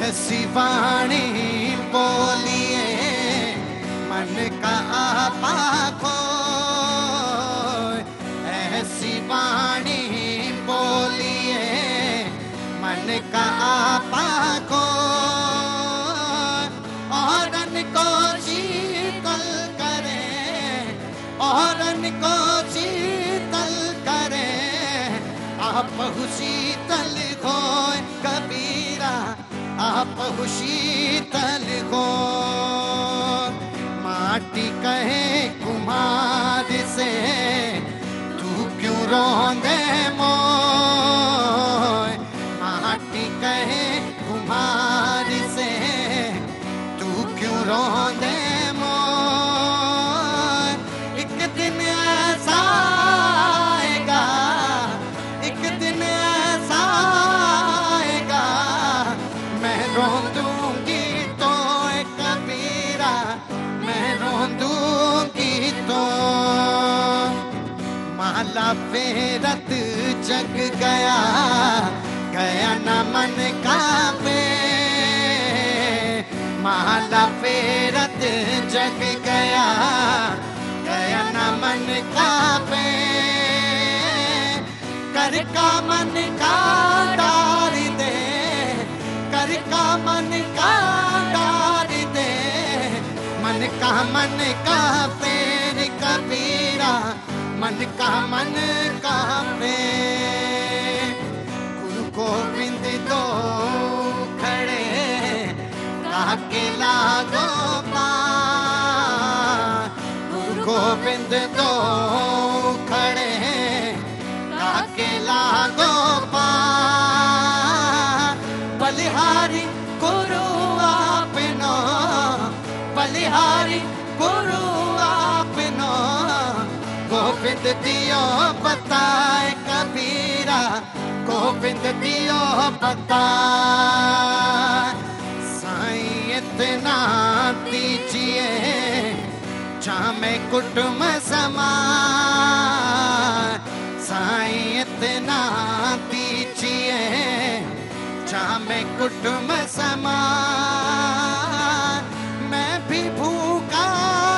ऐसी वाणी बोलिए मन का आपा खोए, ऐसी वाणी बोलिए मन का आपा खोए, औरन को शीतल करे, औरन को शीतल करे, आप शीतल खोए कबीरा, आप शीतल हो। माटी कहे कुम्हार से तू क्यों रोंदे मोय, माटी कहे कुम्हार से तू क्यों रोंदे मोय। एक दिन ऐसा आएगा, एक दिन ऐसा आएगा, मैं रोंदूंगी तो कबीरा, मैं रोंदूंगी तो। माला फेरत जग गया, गया न मन का पे, माला फेरत जग गया, गया न मन का पे, कर का मन का डार दे, कर का मन का डार दे, मन का फेर कबीरा, मन का फेर। गुरु गोविंद दो खड़े काके लागो पार, गुरु गोविंद दो खड़े काके लागो पार। बलिहारी गुरु आपनो, बलिहारी गुरु आपनो, गोविंद दियो बताए कबीरा, गोविंद दियो बताए। साईं इतना दीजिए जामे कुटुम समाए, साईं इतना दीजिए जामे कुटुम समाए। मैं भी भूखा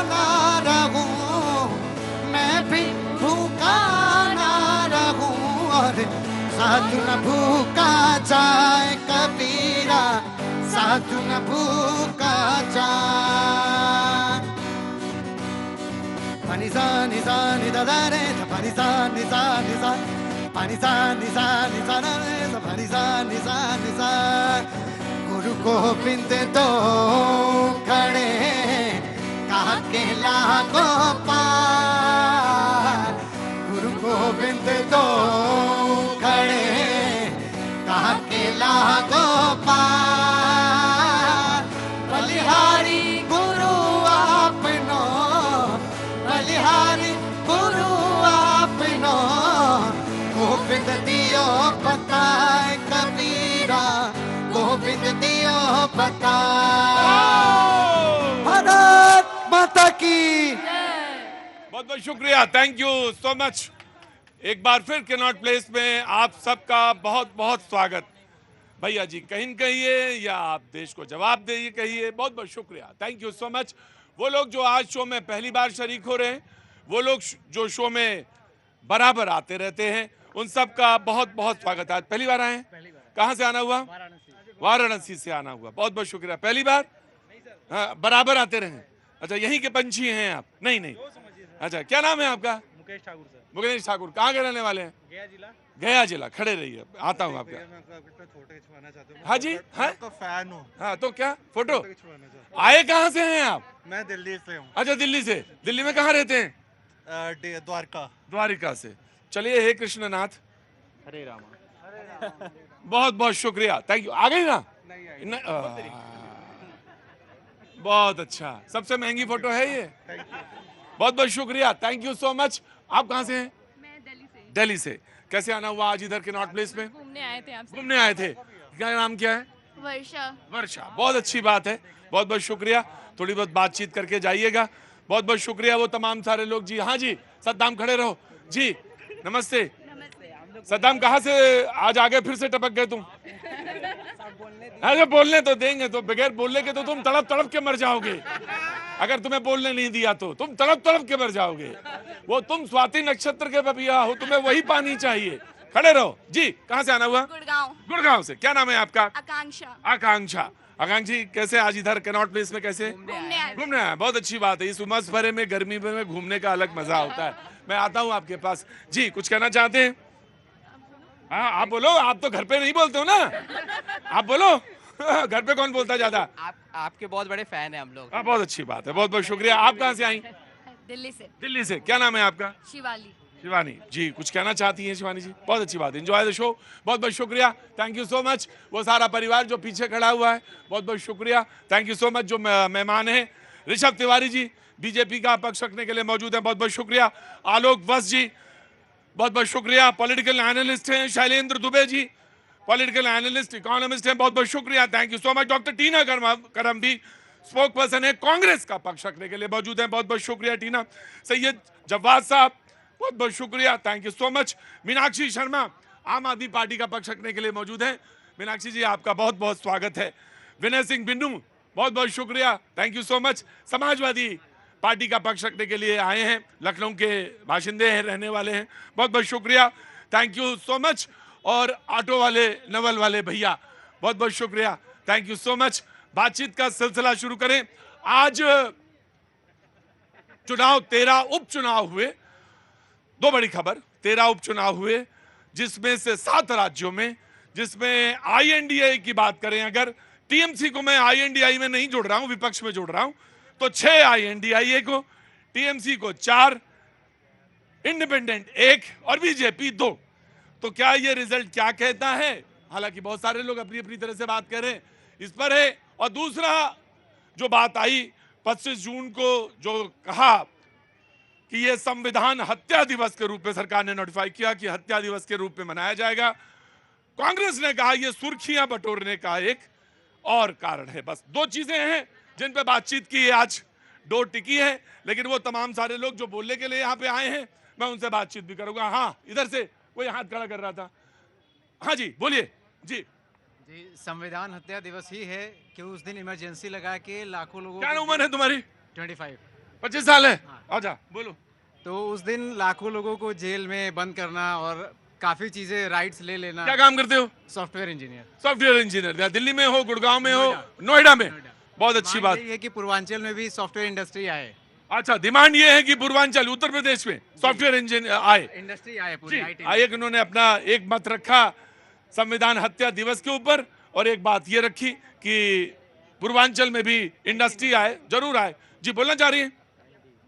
ना रहूं, मैं भी भूखा ना रहूं, और साधु न भूखा जाए कबीरा, साधु न भूखा जाए। पानी सा नि सा नि दा दा रे सा, पानी सा नि सा नि सा, पानी सा नि सा नि सा दा रे सा, पानी सा नि सा नि सा। गुरु गोविंद दो खड़े काके लागो पार, गुरु गोविंद दो खड़े काके लागो पार। बलिहारी गुरु आपनो, बलिहारी गुरु आपनो, गोविंद दियो बताए कबीरा, गोविंद दियो बताए। भारत माता की बहुत बहुत शुक्रिया, थैंक यू सो मच। एक बार फिर कैनॉट प्लेस में आप सबका बहुत बहुत स्वागत। भैया जी कहीं कहिए या आप देश को जवाब दे कहिए, बहुत बहुत शुक्रिया, थैंक यू सो मच। वो लोग जो आज शो में पहली बार शरीक हो रहे हैं, वो लोग जो शो में बराबर आते रहते हैं, उन सब का बहुत बहुत स्वागत है। आज पहली बार आए हैं? कहाँ से आना हुआ? वाराणसी से आना हुआ, बहुत बहुत शुक्रिया। पहली बार? हाँ, बराबर आते रहे। अच्छा, यहीं के पंछी हैं आप? नहीं नहीं, अच्छा, क्या नाम है आपका? मुकेश ठाकुर सर। मुकेश ठाकुर, कहाँ के रहने वाले हैं? गया जिला। गया जिला, खड़े रहिए, आता हूँ आपका। हाँ जी, हाँ फैन हूँ। हाँ, तो क्या फोटो आए? कहाँ से हैं आप? मैं दिल्ली से हूँ। अच्छा, दिल्ली से। दिल्ली में कहाँ रहते हैं? द्वारका। द्वारिका से। चलिए, हे कृष्णनाथ, हरे रामा। बहुत बहुत शुक्रिया, थैंक यू। आ गई ना? बहुत अच्छा, सबसे महंगी फोटो है ये। बहुत बहुत शुक्रिया, थैंक यू सो मच। आप कहाँ से हैं? मैं दिल्ली से। दिल्ली से। कैसे आना हुआ आज इधर कैनॉट प्लेस में? घूमने आए थे आपसे। घूमने आए थे। क्या नाम क्या है? वर्षा। वर्षा, बहुत अच्छी बात है, बहुत बहुत शुक्रिया। थोड़ी बहुत बातचीत करके जाइएगा। बहुत बहुत शुक्रिया वो तमाम सारे लोग जी। हाँ जी, सद्दाम खड़े रहो जी। नमस्ते। नमस्ते। सद्दाम, कहाँ से आज आगे फिर से टपक गए तुम? अरे बोलने तो देंगे, तो बगैर बोलने के तो तुम तड़प तड़प के मर जाओगे। अगर तुम्हें बोलने नहीं दिया तो तुम तड़प तड़प के मर जाओगे। वो तुम स्वाति नक्षत्र के बबिया हो, तुम्हें वही पानी चाहिए। खड़े रहो जी। कहाँ से आना हुआ? गुड़गांव। गुड़गांव से। क्या नाम है आपका? आकांक्षा। आकांक्षा। आकांक्षी, कैसे आज इधर कैनॉट प्लेस में कैसे घूमने आए? बहुत अच्छी बात है। इस उमस भरे में गर्मी में घूमने का अलग मजा होता है। मैं आता हूँ आपके पास जी। कुछ कहना चाहते हैं? हाँ आप बोलो। आप तो घर पे नहीं बोलते हो ना, आप बोलो। घर पे कौन बोलता ज्यादा? आपके बहुत बड़े फैन है हम लोग। बहुत अच्छी बात है, बहुत बहुत शुक्रिया। आप कहाँ से आई? दिल्ली से। दिल्ली से। क्या नाम है आपका? शिवाली। शिवानी जी। कुछ कहना चाहती हैं शिवानी जी? बहुत अच्छी बात है। Enjoy the show. बहुत बहुत शुक्रिया, थैंक यू सो मच। वो सारा परिवार जो पीछे खड़ा हुआ है, बहुत बहुत शुक्रिया, थैंक यू सो मच। जो मेहमान हैं, ऋषभ तिवारी जी बीजेपी का पक्ष रखने के लिए मौजूद है, बहुत बहुत शुक्रिया। आलोक वत्स जी, बहुत बहुत शुक्रिया। पॉलिटिकल एनालिस्ट हैं Shailendra Dubey ji, political analyst economist हैं, बहुत बहुत शुक्रिया, thank you so much. Doctor Tina Karam भी स्पोक पर्सन है, कांग्रेस का पक्ष रखने के लिए मौजूद हैं, बहुत बहुत शुक्रिया टीना। सैयद जवाद साहब, बहुत बहुत शुक्रिया, thank you so much. Meenakshi Sharma आम आदमी पार्टी का पक्ष रखने के लिए मौजूद हैं, मीनाक्षी जी आपका बहुत बहुत स्वागत है। विनय सिंह बिन्नू, बहुत बहुत शुक्रिया, thank you so much. Samajwadi party का पक्ष रखने के लिए आए हैं, लखनऊ के बाशिंदे हैं, रहने वाले हैं, बहुत बहुत शुक्रिया, थैंक यू सो मच। और ऑटो वाले, नवल वाले भैया, बहुत बहुत शुक्रिया, थैंक यू सो मच। बातचीत का सिलसिला शुरू करें। आज चुनाव, 13 उपचुनाव हुए। दो बड़ी खबर, 13 उपचुनाव हुए, जिसमें से 7 राज्यों में, जिसमें आईएनडीआई की बात करें, अगर टीएमसी को मैं आईएनडीआई में नहीं जोड़ रहा हूं, विपक्ष में जोड़ रहा हूं, तो 6 आईएनडीआई को, टीएमसी को 4, इंडिपेंडेंट 1 और बीजेपी 2। तो क्या ये रिजल्ट क्या कहता है? हालांकि बहुत सारे लोग अपनी अपनी तरह से बात कर रहे हैं, इस पर है। और दूसरा जो बात आई 25 जून को, जो कहा कि ये संविधान हत्या दिवस के रूप में सरकार ने नोटिफाई किया कि हत्या दिवस के रूप में मनाया जाएगा। कांग्रेस ने कहा ये सुर्खियां बटोरने का एक और कारण है। बस 2 चीजें हैं जिन पे बातचीत की आज डोर टिकी है, लेकिन वो तमाम सारे लोग जो बोलने के लिए यहाँ पे आए हैं, मैं उनसे बातचीत भी करूंगा। हाँ, इधर से कोई हाथ खड़ा कर रहा था। हाँ जी, बोलिए जी। जी, संविधान हत्या दिवस ही है कि उस दिन इमरजेंसी लगा के लाखों लोगों क्या उम्र है तुम्हारी? 25 साल है। हाँ। आजा बोलो। तो उस दिन लाखों लोगों को जेल में बंद करना और काफी चीजें राइट्स ले लेना। क्या काम करते हो? Software engineer. Software engineer. Delhi में हो, गुड़गांव में हो, नोएडा में? बहुत अच्छी बात है कि पूर्वांचल में भी सॉफ्टवेयर इंडस्ट्री आए। अच्छा, डिमांड ये है कि पूर्वांचल उत्तर प्रदेश में सॉफ्टवेयर इंजीनियर आए, इंडस्ट्री आए पूरी। आइए, उन्होंने अपना एक मत रखा संविधान हत्या दिवस के ऊपर, और एक बात ये रखी कि पूर्वांचल में भी इंडस्ट्री आए, जरूर आए। जी बोलना चाह रही है?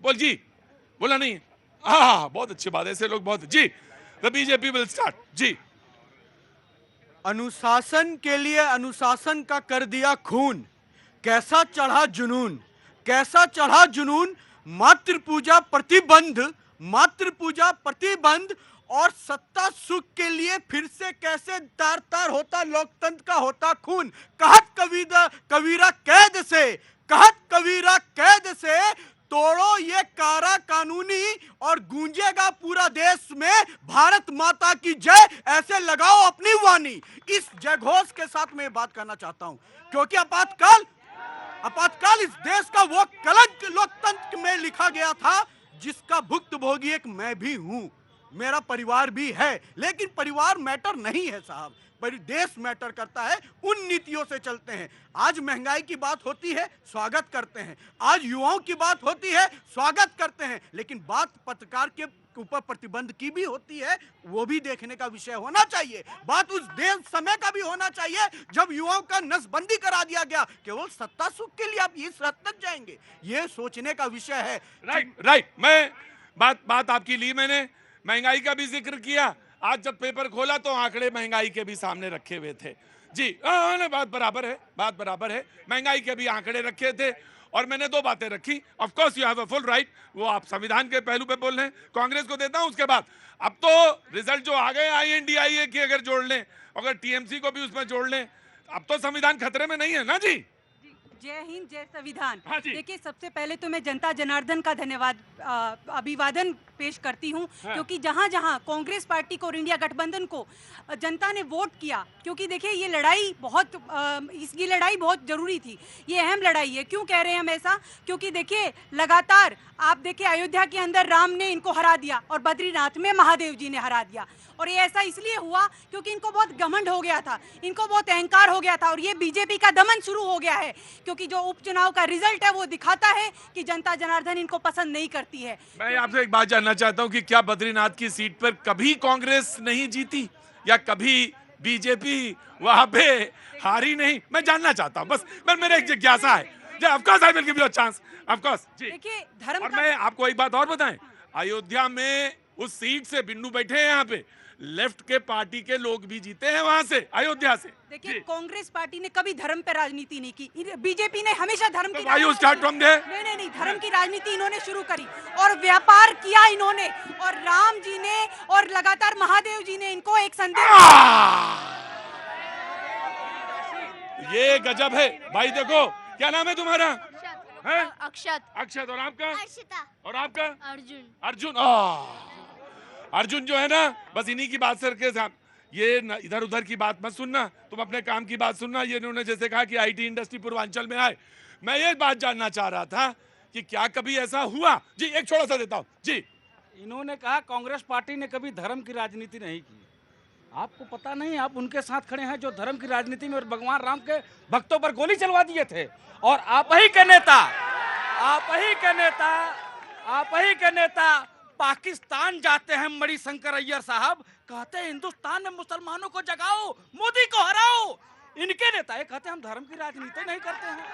बोल जी, बोला नहीं? हाँ, बहुत अच्छी बात है, ऐसे लोग बहुत। जी, द बीजेपी विल स्टार्ट जी। अनुशासन के लिए अनुशासन का कर दिया खून, कैसा चढ़ा जुनून, कैसा चढ़ा जुनून। मातृ पूजा प्रतिबंध, मातृ पूजा प्रतिबंध, और सत्ता सुख के लिए फिर से कैसे तार तार होता लोकतंत्र का होता खून। कहत कबीरा कैद से, कहत कबीरा कैद से, तोड़ो ये कारा कानूनी और गूंजेगा पूरा देश में भारत माता की जय। ऐसे लगाओ अपनी वाणी। इस जयघोष के साथ मैं बात करना चाहता हूं, क्योंकि आपातकाल इस देश का वो कलंक लोकतंत्र में लिखा गया था जिसका भुक्तभोगी एक मैं भी हूं, मेरा परिवार भी है। लेकिन परिवार मैटर नहीं है साहब, देश मैटर करता है। उन नीतियों से चलते हैं। आज महंगाई की बात होती है, स्वागत करते हैं। आज युवाओं की बात होती है, स्वागत करते हैं। लेकिन बात पत्रकार के ऊपर प्रतिबंध की भी होती है, वो भी देखने का विषय होना चाहिए। बात उस देश समय का भी होना चाहिए जब युवाओं का नसबंदी करा दिया गया। केवल सत्ता सुख के लिए आप इस हद तक जाएंगे, ये सोचने का विषय है। राइट। मैं बात आपकी ली, मैंने महंगाई का भी जिक्र किया। आज जब पेपर खोला तो आंकड़े महंगाई के भी सामने रखे हुए थे जी। बात बराबर है, बात बराबर है। महंगाई के भी आंकड़े रखे थे, और मैंने 2 बातें रखी। Of course you have a full right, वो आप संविधान के पहलू पे बोल रहे हैं, कांग्रेस को देता हूं। उसके बाद अब तो रिजल्ट जो आ गए आईएनडीआई की अगर जोड़ लें, अगर टीएमसी को भी उसमें जोड़ लें, अब तो संविधान खतरे में नहीं है ना जी? जय हिंद, जय संविधान। हाँ जी। देखिए, सबसे पहले तो मैं जनता जनार्दन का धन्यवाद अभिवादन पेश करती हूँ, क्योंकि जहाँ जहाँ कांग्रेस पार्टी को और इंडिया गठबंधन को जनता ने वोट किया, क्योंकि देखिए ये लड़ाई इसकी लड़ाई बहुत जरूरी थी, ये अहम लड़ाई है। क्यों कह रहे हैं हम ऐसा? क्योंकि देखिए लगातार आप देखिए अयोध्या के अंदर राम ने इनको हरा दिया और बद्रीनाथ में महादेव जी ने हरा दिया, और ये ऐसा इसलिए हुआ क्योंकि इनको बहुत घमंड हो गया था, इनको बहुत अहंकार हो गया था, और ये बीजेपी का दमन शुरू हो गया है, क्योंकि जो उपचुनाव का रिजल्ट है वो दिखाता है कि जनता जनार्दन इनको पसंद नहीं करती है। मैं आपसे एक बात जानना चाहता हूं कि क्या बद्रीनाथ की सीट पर कभी कांग्रेस नहीं जीती या कभी बीजेपी वहां पे हारी नहीं? मैं जानना चाहता हूं, बस मेरा एक जिज्ञासा है। Of course I will give you a chance, of course जी। देखिए धर्म और मैं आपको एक बात और बताएं, अयोध्या में उस सीट से बिन्नू बैठे हैं यहाँ पे, लेफ्ट के पार्टी के लोग भी जीते हैं वहां से, अयोध्या से। देखिए कांग्रेस पार्टी ने कभी धर्म पे राजनीति नहीं की, बीजेपी ने हमेशा धर्म की राजनीति स्टार्ट फ्रॉम देयर। नहीं, धर्म की राजनीति इन्होंने शुरू करी और व्यापार किया इन्होंने, और राम जी ने और लगातार महादेव जी ने इनको एक संदेश। ये गजब है भाई। देखो, क्या नाम है तुम्हारा? है? अक्षत। और आपका? अर्शिता। और आपका? अर्जुन। अर्जुन जो है ना, बस इन्हीं की बात सर के साथ, ये इधर उधर की बात मत सुनना, तुम अपने काम की बात सुनना। ये इन्होंने जैसे कहा कि आईटी इंडस्ट्री पूर्वांचल में आए, मैं ये बात जानना चाह रहा था कि क्या कभी ऐसा हुआ? जी एक छोटा सा देता हूँ जी। इन्होंने कहा कांग्रेस पार्टी ने कभी धर्म की राजनीति नहीं की। आपको पता नहीं, आप उनके साथ खड़े हैं जो धर्म की राजनीति में और भगवान राम के भक्तों पर गोली चलवा दिए थे, और आप ही के नेता पाकिस्तान जाते हैं। मणिशंकर अय्यर साहब कहते हैं हिंदुस्तान में मुसलमानों को जगाओ, मोदी को हराओ। इनके नेता ये कहते हैं हम धर्म की राजनीति नहीं करते हैं।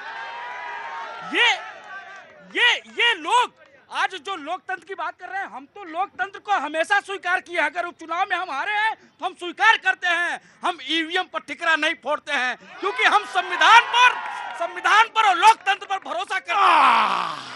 ये लोग आज जो लोकतंत्र की बात कर रहे हैं, हम तो लोकतंत्र को हमेशा स्वीकार किया है। अगर चुनाव में हम हारे हैं तो हम स्वीकार करते हैं, हम ईवीएम पर ठिकरा नहीं फोड़ते हैं, क्योंकि हम संविधान पर और लोकतंत्र पर भरोसा करते हैं।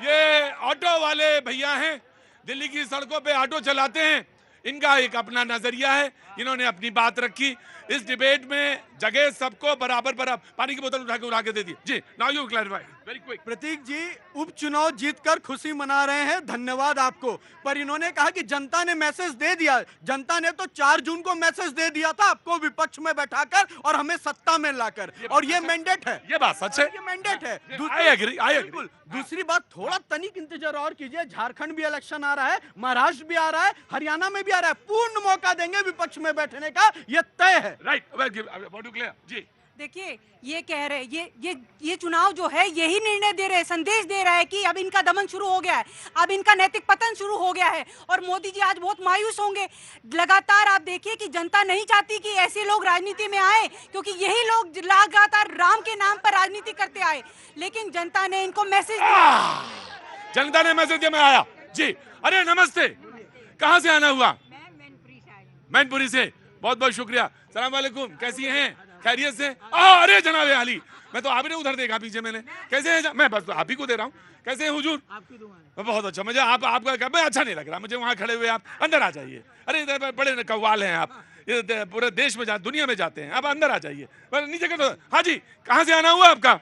ये ऑटो वाले भैया हैं, दिल्ली की सड़कों पे ऑटो चलाते हैं, इनका एक अपना नजरिया है, इन्होंने अपनी बात रखी। इस डिबेट में जगह सबको बराबर पानी की बोतल उठा के दे दी। जी now you clarify very quick. Pratik ji उपचुनाव जीतकर खुशी मना रहे हैं, धन्यवाद आपको, पर इन्होंने कहा कि जनता ने मैसेज दे दिया। जनता ने तो 4 जून को मैसेज दे दिया था आपको विपक्ष में बैठाकर और हमें सत्ता में लाकर, और ये मैंडेट है। ये बात सच है, ये मैंडेट है। I agree. दूसरी बात, थोड़ा तनिक इंतजार और कीजिए, झारखंड भी इलेक्शन आ रहा है, महाराष्ट्र भी आ रहा है, हरियाणा में भी आ रहा है, पूर्ण मौका देंगे विपक्ष में बैठने का, ये तय है। राइट जी। देखिए ये कह रहे ये चुनाव जो है यही निर्णय दे रहे हैं, संदेश दे रहा है कि अब इनका दमन शुरू हो गया है, अब इनका नैतिक पतन शुरू हो गया है, और मोदी जी आज बहुत मायूस होंगे। लगातार आप देखिए कि जनता नहीं चाहती कि ऐसे लोग राजनीति में आए, क्योंकि यही लोग लगातार राम के नाम पर राजनीति करते आए, लेकिन जनता ने इनको मैसेज दिया। जनता ने मैसेज दिया, मैं आया जी। अरे नमस्ते, कहाँ से आना हुआ? मैनपुरी से। बहुत बहुत शुक्रिया। सलाम वालेकुम, कैसी हैं? खैरियत से? अरे जनाब आली, मैं तो आप ही उधर देखा पीछे मैंने। कैसे हैं? मैं बस आप ही को दे रहा हूँ। कैसे हैं हुजूर? आपकी दुआ। बहुत अच्छा, मुझे आपका मैं अच्छा नहीं लग रहा मुझे वहाँ खड़े हुए। आप अंदर आ जाइए। अरे इधर बड़े कव्वाल हैं आप, पूरे देश में दुनिया में जाते हैं, आप अंदर आ जाइए, नीचे कर दो। हाँ जी, कहाँ से आना हुआ आपका?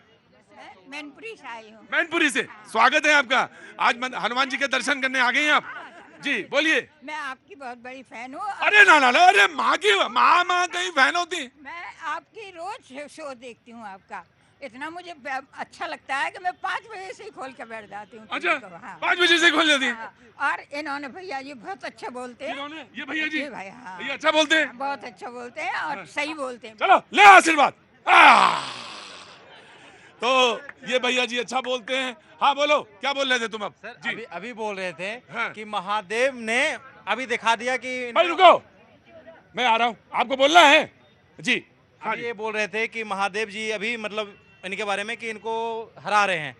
मैनपुरी से आई हूँ। मैनपुरी से, स्वागत है आपका। आज हनुमान जी के दर्शन करने आ गए हैं आप जी, बोलिए। मैं आपकी बहुत बड़ी फैन हूँ। अरे ना, अरे माँ कहीं फैन होती। मैं आपकी रोज शो देखती हूँ आपका, इतना मुझे अच्छा लगता है कि मैं 5 बजे से ही खोल के बैठ जाती हूँ। अच्छा, 5 बजे से खोल लेती है। और इन्होंने भैया जी बहुत अच्छा बोलते हैं। ये भैया जी भाई, हाँ, ये अच्छा बोलते हैं, बहुत अच्छा बोलते हैं और सही बोलते हैं। चलो ले आशीर्वाद। तो ये भैया जी अच्छा बोलते हैं। हाँ बोलो, क्या बोल रहे थे तुम? अब सर अभी बोल रहे थे हाँ। कि महादेव ने अभी दिखा दिया कि भाई रुको, मैं आ रहा हूँ, आपको बोलना है जी। हाँ ये बोल रहे थे कि महादेव जी अभी मतलब इनके बारे में कि इनको हरा रहे हैं,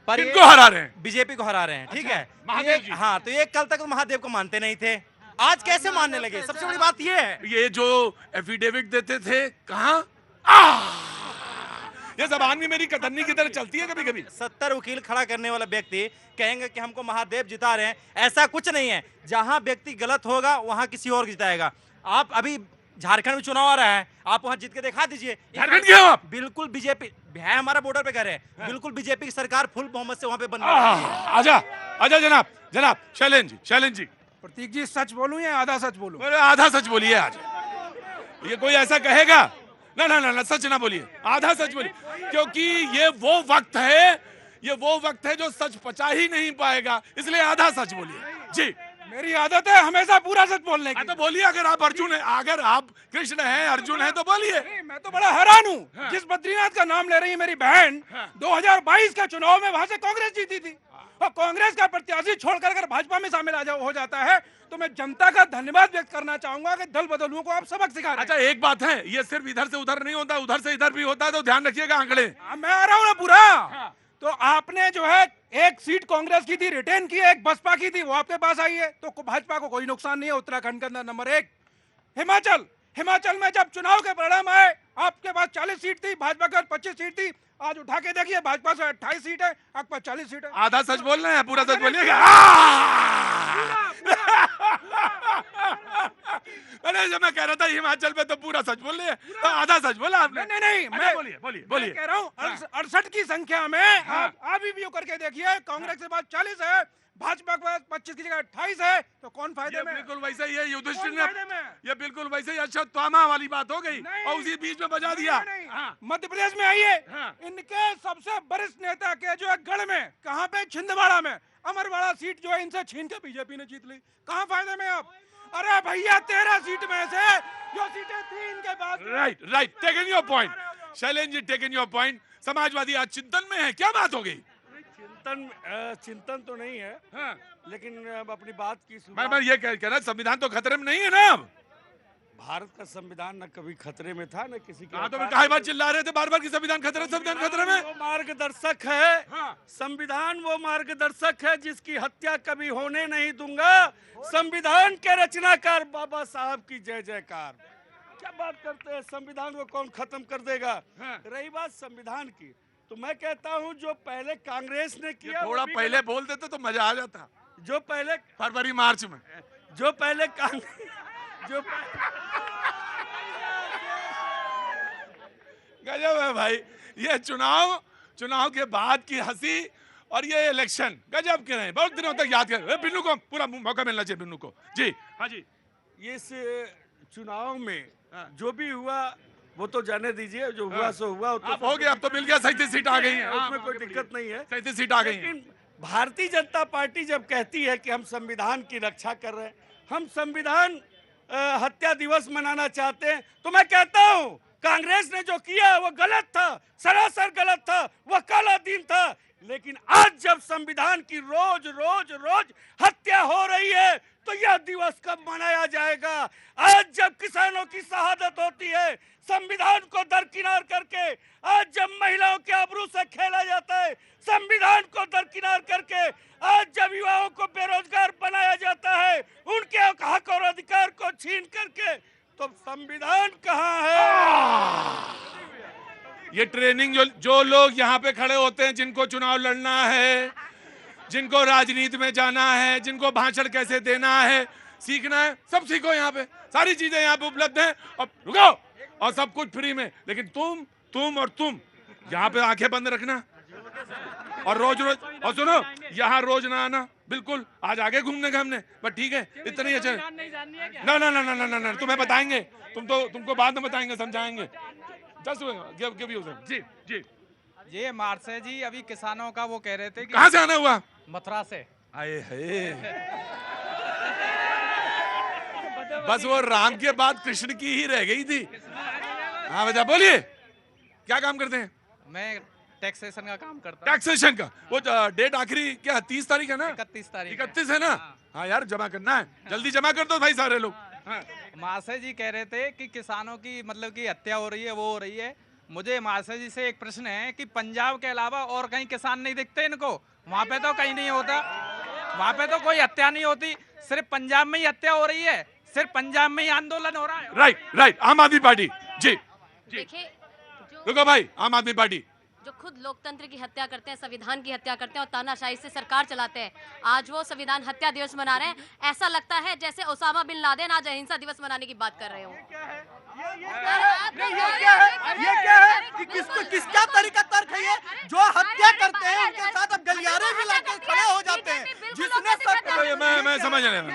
पर इनको हरा रहे हैं, बीजेपी को हरा रहे हैं। ठीक है महादेव जी। हाँ, तो ये कल तक महादेव को मानते नहीं थे, आज कैसे मानने लगे? सबसे बड़ी बात ये है। ये जो एफिडेविट देते थे कहाँ, ये जबान भी मेरी कतरनी की तरह चलती है कभी कभी। 70 वकील खड़ा करने वाला व्यक्ति कहेंगे कि हमको महादेव जिता रहे हैं, ऐसा कुछ नहीं है। जहां व्यक्ति गलत होगा वहां किसी और जिताएगा। आप अभी झारखंड में चुनाव आ रहा है, आप वहां जीत के दिखा दीजिए। झारखंड के हो आप? बिल्कुल बीजेपी है, हमारा बॉर्डर पे घर है, बिल्कुल बीजेपी की सरकार फुल बहुमत से वहां पे बन रही है। आजा आजा जनाब, जनाब शैलेंद्र जी प्रतीक जी, सच बोलूं या आधा सच बोलूं? बोले आधा सच बोलिए आज। ये कोई ऐसा कहेगा? ना ना ना ना, सच ना बोलिए, आधा सच बोलिए, क्योंकि ये वो वक्त है जो सच पचा ही नहीं पाएगा, इसलिए आधा सच बोलिए जी। मेरी आदत है हमेशा पूरा सच बोलने की। तो बोलिए, अगर आप अर्जुन है, अगर आप कृष्ण हैं, अर्जुन है, तो बोलिए। नहीं, मैं तो बड़ा हैरान हूँ, जिस बद्रीनाथ का नाम ले रही है मेरी बहन, 2022 का चुनाव में वहां से कांग्रेस जीती थी, और कांग्रेस का प्रत्याशी छोड़कर अगर भाजपा में शामिल हो जाता है, तो मैं जनता का धन्यवाद व्यक्त करना चाहूंगा कि दल बदलुओं को आप सबक सिखा रहे हैं। अच्छा, एक बात है, ये सिर्फ इधर से उधर नहीं होता, उधर से इधर भी होता है, तो ध्यान रखिएगा आंकड़े। मैं आ रहा हूँ ना पूरा। तो आपने जो है एक सीट कांग्रेस की थी रिटेन की, एक बसपा की थी, वो आपके पास आई है, तो भाजपा को कोई नुकसान नहीं है। उत्तराखंड के अंदर नंबर 1 हिमाचल में जब चुनाव के परिणाम आए, आपके पास 40 सीट थी, भाजपा के पास 25 सीट थी, आज उठा के देखिए भाजपा से 28 सीट है, आपके पास 40 सीट है। आधा सच बोल रहे हैं, पूरा सच बोलिएगा। अरे जब मैं कह रहा था हिमाचल में, तो पूरा सच बोल रहे हैं, तो आधा सच बोला आपने। नहीं, मैं बोलिए कह रहा हूँ 68 की संख्या में आप भी व्यू करके देखिए, कांग्रेस के पास 40 है, भाजपा के पास 25 की जगह 28 है, तो कौन फायदे में? बिल्कुल वैसे ही है युधिष्ठिर ने, ये बिल्कुल वैसे ही अश्वत्थामा वाली बात हो गई, और उसी बीच में बजा दिया। मध्य प्रदेश में आइए, इनके सबसे वरिष्ठ नेता के जो है गढ़ में, कहाँ पे, छिंदवाड़ा में, अमरवाड़ा सीट जो है इनसे छीन के बीजेपी ने जीत ली। कहाँ फायदे में आप? अरे भैया 13 सीट में से जो सीटें थी इनके पास। Right, taken your point Shailendra ji, taken your point. Samajwadi आज चिंतन में है, क्या बात हो गई? चिंतन तो नहीं है, लेकिन अब अपनी बात की मैं ये कह रहा, संविधान तो खतरे में नहीं है ना अब? भारत का संविधान न कभी खतरे में था, न किसी के। तो कई बार चिल्ला रहे थे बार बार कि संविधान खतरे में। वो मार्गदर्शक है, संविधान वो मार्गदर्शक है जिसकी हत्या कभी होने नहीं दूंगा। संविधान के रचनाकार बाबा साहब की जय जयकार। क्या बात करते हैं, संविधान को कौन खत्म कर देगा? रही बात संविधान की, तो मैं कहता हूं जो पहले कांग्रेस ने किया, थोड़ा पहले बोल देते तो मजा आ जाता। जो पहले फरवरी मार्च में, जो पहले गजब है भाई, ये चुनाव के बाद की हंसी और ये इलेक्शन गजब के रहे, बहुत दिनों तक याद कर। बिन्नू को पूरा मौका मिलना चाहिए, बिन्नू को जी। हाँ जी, इस चुनाव में जो भी हुआ वो तो जाने दीजिए, जो हुआ सो हुआ, तो हो गया, अब तो मिल गया, 37 सीट आ गई हैं, उसमें कोई दिक्कत नहीं है, 37 सीट आ गई हैं। लेकिन भारतीय जनता पार्टी जब कहती है कि हम संविधान की रक्षा कर रहे हैं, हम संविधान हत्या दिवस मनाना चाहते हैं, तो मैं कहता हूं कांग्रेस ने जो किया वो गलत था, सरासर गलत था, वो काला दिन था। लेकिन आज जब संविधान की रोज हत्या हो रही है, तो यह दिवस कब मनाया जाएगा? आज जब किसानों की शहादत होती है संविधान को दरकिनार करके, आज जब महिलाओं के आबरू से खेला जाता है संविधान को दरकिनार करके, आज जब युवाओं को बेरोजगार बनाया जाता है उनके हक और अधिकार को छीन करके, तो संविधान कहाँ है? ये ट्रेनिंग जो लोग यहाँ पे खड़े होते हैं, जिनको चुनाव लड़ना है, जिनको राजनीति में जाना है, जिनको भाषण कैसे देना है, सीखना है, सब सीखो यहाँ पे, सारी चीजें यहाँ पे उपलब्ध हैं। और रुको, और सब कुछ फ्री में, लेकिन तुम यहाँ पे आंखें बंद रखना, और रोज और सुनो, यहाँ रोज ना आना, बिल्कुल। आज आगे घूमने का हमने, बट ठीक है, इतना ही अच्छा। ना, तुम्हें बताएंगे, तुमको बाद में बताएंगे, समझाएंगे। जी ये मार्से जी, अभी किसानों का वो कह रहे थे कि कहाँ से आना हुआ? मथुरा से। आए है, बस वो राम के बाद कृष्ण की ही रह गई थी। हाँ बेटा बोलिए, क्या काम करते हैं? मैं टैक्सेशन का काम करता हूँ। टैक्सेशन का, वो डेट आखिरी क्या 30 तारीख है ना? 31 तारीख 31 है ना? हाँ यार, जमा करना है, जल्दी जमा कर दो भाई सारे लोग। मार्से जी कह रहे थे कि किसानों की मतलब की हत्या हो रही है, वो हो रही है। मुझे मार्से जी से एक प्रश्न है कि पंजाब के अलावा और कहीं किसान नहीं दिखते इनको? वहाँ पे तो कहीं नहीं होता, वहाँ पे तो कोई हत्या नहीं होती, सिर्फ पंजाब में ही हत्या हो रही है, सिर्फ पंजाब में ही आंदोलन हो रहा है। राइट, आम आदमी पार्टी जी। देखिए, रुको भाई, आम आदमी पार्टी जो खुद लोकतंत्र की हत्या करते हैं, संविधान की हत्या करते हैं और तानाशाही से सरकार चलाते हैं, आज वो संविधान हत्या दिवस मना रहे हैं। ऐसा लगता है जैसे ओसामा बिन लादेन आज अहिंसा दिवस मनाने की बात कर रहे हो। ये क्या है कि किसका तरीका तर्क है ये? जो हत्या करते हैं उनके साथ अब गलियारे भी लाकर खड़े हो जाते हैं। जिसने मैं समझ रहा हूं।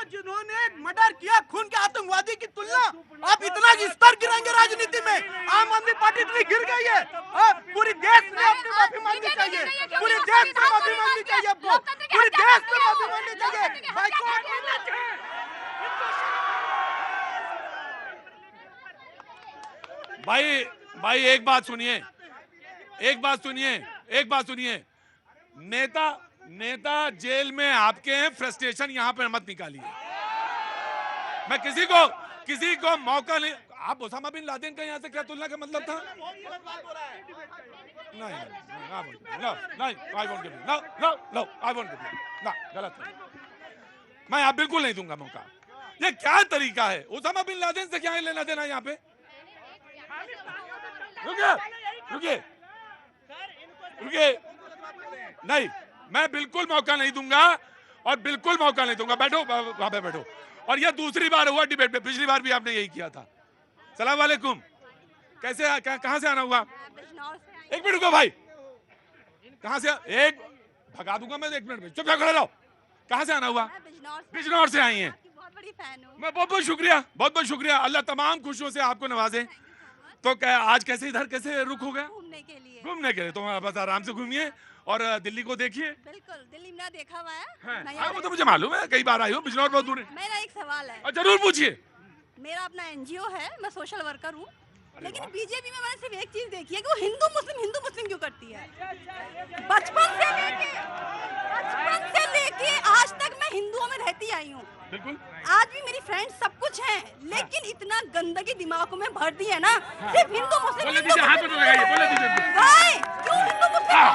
जिन्होंने मर्डर किया, खून के आतंकवादी की तुलना आप इतना स्तर गिराएंगे राजनीति में? आम आदमी पार्टी इतनी गिर गई है, पूरी देश में अपनी माफी मांगनी चाहिए, पूरे देश में माफी मांगनी चाहिए आपको, पूरे देश में माफी मांगनी चाहिए। भाई एक बात सुनिए, नेता जेल में आपके हैं, फ्रस्ट्रेशन यहाँ पर मत निकालिए। मैं किसी को मौका नहीं। आप ओसामा बिन लादेन का यहाँ से क्या तुलना का मतलब था? नहीं, गलत। मैं आप बिल्कुल नहीं दूंगा मौका। ये क्या तरीका है? ओसामा बिन लादेन से क्या लेना देना यहाँ पे? रुकिए, नहीं, मैं बिल्कुल मौका नहीं दूंगा और बिल्कुल मौका नहीं दूंगा। बैठो, वहां पे बैठो। और यह दूसरी बार हुआ डिबेट पे, पिछली बार भी आपने यही किया था। सलाम वालेकुम, कैसे कहां से आना हुआ? एक मिनट रुको भाई, कहां से? एक भगा दूंगा मैं, 1 मिनट में चुपचाप खड़े रहो। कहां से आना हुआ? बिजनौर से आई हैं। बहुत बड़ी फैन हूं। मैं बहुत शुक्रिया। अल्लाह तमाम खुशियों से आपको नवाजे। तो क्या आज कैसे रुक हो गया? घूमने के लिए। तो बस आराम से घूमिए और दिल्ली को देखिए। बिल्कुल, दिल्ली में देखा हुआ है। वो तो मुझे मालूम है, कई बार आई हूँ। बिजनौर बहुत दूर है। मेरा एक सवाल है। जरूर पूछिए। मेरा अपना एनजीओ है, मैं सोशल वर्कर हूँ, लेकिन बीजेपी में मैंने सिर्फ एक चीज देखी है कि वो हिंदू मुस्लिम क्यों करती है? बचपन से लेके आज तक मैं हिंदुओं में रहती आई हूँ। बिल्कुल। आज भी मेरी फ्रेंड्स सब कुछ हैं, लेकिन इतना गंदगी दिमाग में भर दी है ना, सिर्फ हिंदू मुस्लिम। बोले दीजिए, हाथ पे लगाइए, बोले दीजिए। क्यों हिंदू मुस्लिम?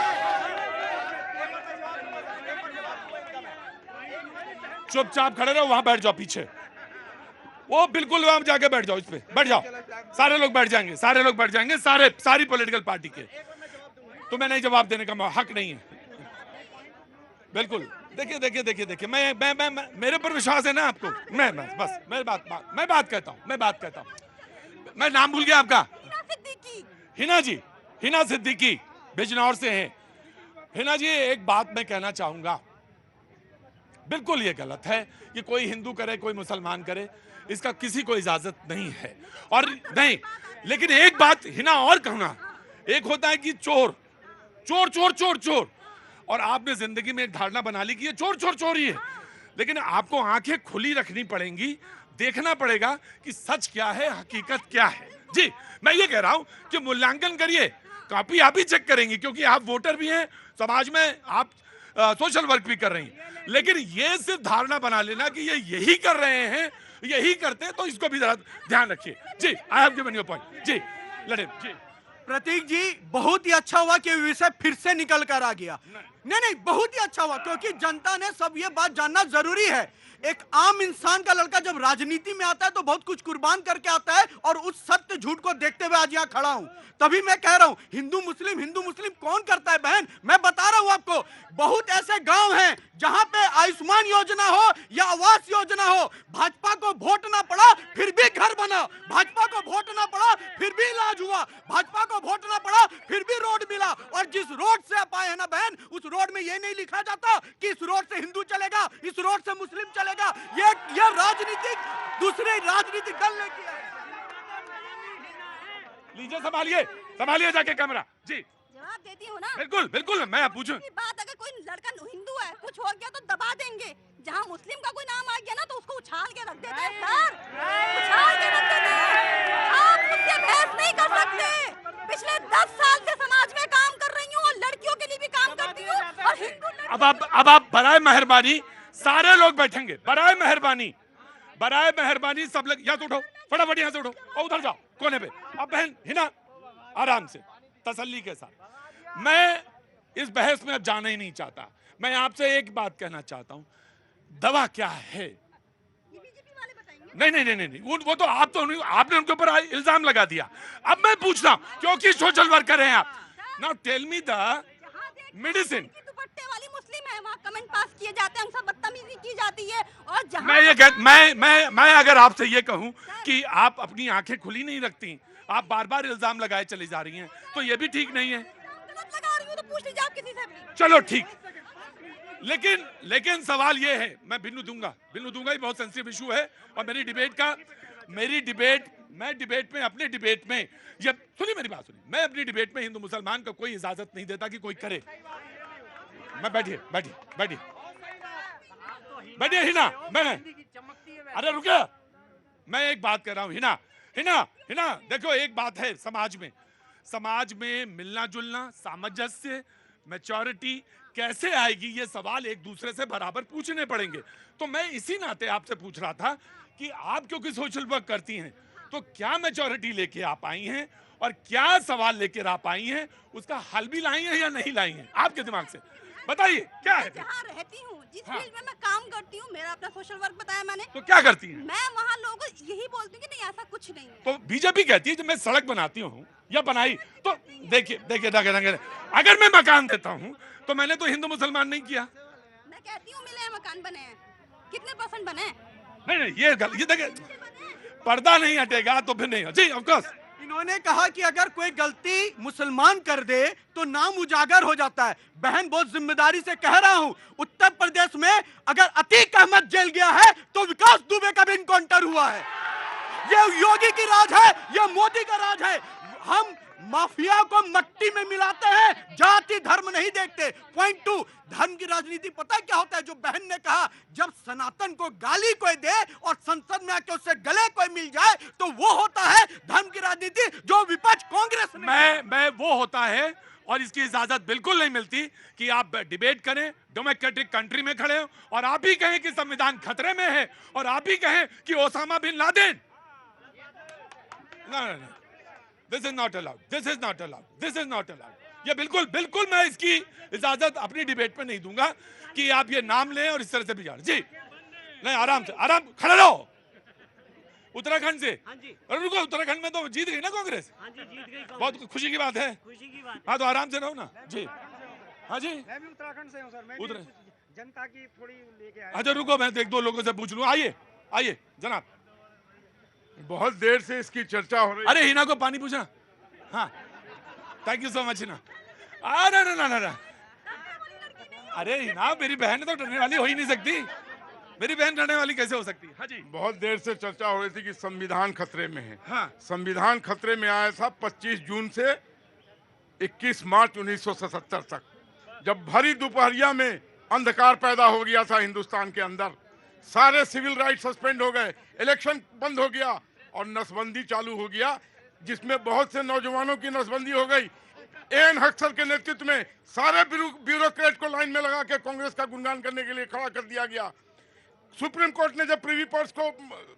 चुपचाप खड़े रहो, वहां बैठ जाओ पीछे। वो बिल्कुल वहां जाके बैठ जाओ, इस पे बैठ जाओ। सारे लोग बैठ जाएंगे, सारी पॉलिटिकल पार्टी के। तुम्हें नहीं जवाब देने का हक नहीं है। बिल्कुल। देखिए, मैं मेरे पर विश्वास है ना आपको? मैं बात कहता हूँ। मैं नाम भूल गया आपका। हिना सिद्दीकी बिजनौर से हैं। हिना जी, एक बात मैं कहना चाहूंगा, बिल्कुल ये गलत है कि कोई हिंदू करे कोई मुसलमान करे, इसका किसी को इजाजत नहीं है। और नहीं, लेकिन एक बात हिना और कहूंगा, एक होता है कि चोर, और आपने जिंदगी में एक धारणा बना ली कि ये चोर ही है, लेकिन आपको आंखें खुली रखनी पड़ेंगी, देखना पड़ेगा कि सच क्या है, हकीकत क्या है। जी, मैं ये कह रहा हूं कि मूल्यांकन करिए, कॉपी आप ही चेक करेंगी, क्योंकि आप वोटर भी हैं, समाज में आप सोशल वर्क भी कर रही हैं। लेकिन ये सिर्फ धारणा बना लेना कि ये यही कर रहे हैं, यही करते हैं, तो इसको भी जरा ध्यान रखिए। जी, I have given your point. जी, लड़े जी। प्रतीक जी, बहुत ही अच्छा हुआ कि विषय फिर से निकल कर आ गया। नहीं, बहुत ही अच्छा हुआ, क्योंकि जनता ने सब ये बात जानना जरूरी है। एक आम इंसान का लड़का जब राजनीति में आता है तो बहुत कुछ कुर्बान करके आता है, और उस सत्य झूठ को देखते हुए आज यहाँ खड़ा हूँ। तभी मैं कह रहा हूँ, हिंदू मुस्लिम कौन करता है बहन? मैं बता रहा हूँ आपको, बहुत ऐसे गांव हैं जहां पे आयुष्मान योजना हो या आवास योजना हो, भाजपा को वोट ना पड़ा फिर भी घर बना, भाजपा को वोट ना पड़ा फिर भी इलाज हुआ, भाजपा को वोट ना पड़ा फिर भी रोड मिला। और जिस रोड से आप आए हैं ना बहन, उस रोड में ये नहीं लिखा जाता कि इस रोड से हिंदू चलेगा, इस रोड से मुस्लिम चलेगा। ये राजनीतिक दूसरे राजनीतिक दल ने किया है। लीजिए, संभालिए जाके कैमरा। जी, जवाब देती हूँ ना। बिल्कुल, मैं पूछूं। बात, अगर कोई लड़का हिंदू है, कुछ हो गया तो दबा देंगे। जहाँ मुस्लिम का कोई नाम आ गया ना, तो उसको उछाल के रख देते हैं सर, उछाल के रख देते हैं। आप मुझसे बहस नहीं कर सकते। पिछले 10 साल से समाज में काम कर रही हूँ, और लड़कियों के लिए भी काम करती हूँ, और हिंदू। अब आप बराए मेहरबानी सारे लोग बैठेंगे, बराए मेहरबानी सब लोग यहाँ से उठो, फटाफट यहाँ से उठो और उधर जाओ कोने पे। अब बहन हिना, आराम से, तसल्ली के साथ। मैं इस बहस में अब जाना ही नहीं चाहता। मैं आपसे एक बात कहना चाहता हूं, दवा क्या है? नहीं, वो तो आपने उनके ऊपर इल्जाम लगा दिया। अब मैं पूछता हूं, क्योंकि सोशल वर्कर हैं आप, now tell me the medicine. दुपट्टे वाली मुस्लिम है, वहाँ कमेंट पास किए जाते हैं, हमसे बदतमीजी की जाती है। और जहाँ मैं अगर आपसे ये कहूं कि आप अपनी आंखें खुली नहीं रखती, आप बार बार इल्जाम लगाए चली जा रही हैं, तो ये भी ठीक नहीं है। गलत लगा रही हूँ तो पूछ लीजिए आप किसी से भी। चलो ठीक, लेकिन सवाल ये है, मैं बिन्नू दूंगा, ये बहुत सेंसिटिव इशू है। और मैं डिबेट में अपने डिबेट में, ये सुनिए मेरी बात सुनिए, मैं अपनी डिबेट में हिंदू मुसलमान का कोई इजाजत नहीं देता कि कोई करे। मैं बैठिए हिना, मैं अरे रुके, मैं एक बात कर रहा हूं। हिना देखो, एक बात है, समाज में मिलना जुलना, सामंजस्य, मैच्योरिटी कैसे आएगी, ये सवाल एक दूसरे से बराबर पूछने पड़ेंगे। तो मैं इसी नाते आपसे पूछ रहा था कि आप क्योंकि सोशल वर्क करती हैं, तो क्या मैच्योरिटी लेके आप आई हैं और क्या सवाल लेकर आप आई हैं, उसका हल भी लाई हैं या नहीं लाई हैं, आपके दिमाग से बताइए क्या है। जहाँ रहती हूँ, जिस फील्ड में मैं काम करती हूँ, मेरा अपना सोशल वर्क बताया मैंने। तो क्या करती हैं? मैं वहाँ लोगों को यही बोलती हूँ कि नहीं, ऐसा कुछ नहीं है। तो बीजेपी कहती है जब मैं सड़क बनाती हूँ या बनाई, तो देखिए अगर मैं मकान देता हूँ तो मैंने तो हिंदू मुसलमान नहीं किया। मैं कहती हूँ मिले हैं, मकान बने हैं, कितने % बने? नहीं, ये देखिए, पर्दा नहीं हटेगा तो फिर नहीं। जी ऑफ कोर्स। इन्होंने कहा कि अगर कोई गलती मुसलमान कर दे तो नाम उजागर हो जाता है। बहन, बहुत जिम्मेदारी से कह रहा हूं, उत्तर प्रदेश में अगर अतीक अहमद जेल गया है तो विकास दुबे का भी इनकाउंटर हुआ है। ये योगी की राज है, ये मोदी का राज है। हम माफिया को मट्टी में मिलाते हैं, जाति धर्म नहीं देखते। पॉइंट 2, धर्म की राजनीति पता क्या होता है? जो बहन ने कहा, जब सनातन को गाली कोई दे और संसद में आके उससे गले कोई मिल जाए तो वो होता है धर्म की राजनीति, जो विपक्ष कांग्रेस मैं वो होता है। और इसकी इजाजत बिल्कुल नहीं मिलती कि आप डिबेट करें, डेमोक्रेटिक कंट्री में खड़े हो और आप ही कहें कि संविधान खतरे में है और आप ही कहें कि Osama bin Laden. No. This is not allowed. ये बिल्कुल मैं इसकी इजाजत अपनी डिबेट में नहीं दूंगा कि आप ये नाम लें और इस तरह से भी जाए। जी नहीं, आराम खड़े रहो। उत्तराखंड से, अरे रुको, उत्तराखंड में तो जीत गई ना कांग्रेस। बहुत खुशी की बात है। हाँ तो आराम से रहो ना। जी हाँ जी, मैं भी उत्तराखंड से हूँ सर। मैं जनता की थोड़ी लेके आया। अच्छा रुको, मैं तो एक दो लोगों से पूछ लूँ। आइए जनाब। बहुत देर से इसकी चर्चा हो रही है। अरे हिना को पानी पूछना। हाँ thank you so much Hina. ना अरे हिना, मेरी बहन तो डरने वाली हो ही नहीं सकती। मेरी बहन डरने वाली कैसे हो सकती है? हाँ जी, बहुत देर से चर्चा हो रही थी कि संविधान खतरे में है। हाँ, संविधान खतरे में आया था 25 जून से 21 मार्च 1977 तक, जब भरी दोपहरिया में अंधकार पैदा हो गया था हिंदुस्तान के अंदर। सारे सिविल राइट सस्पेंड हो गए, इलेक्शन बंद हो गया और नसबंदी चालू हो गया, जिसमें बहुत से नौजवानों की नसबंदी हो गई। एन हक्सर के नेतृत्व में सारे ब्यूरोक्रेट को लाइन में लगा के कांग्रेस का गुणगान करने के लिए खड़ा कर दिया गया। सुप्रीम कोर्ट ने जब प्रीवी पर्स को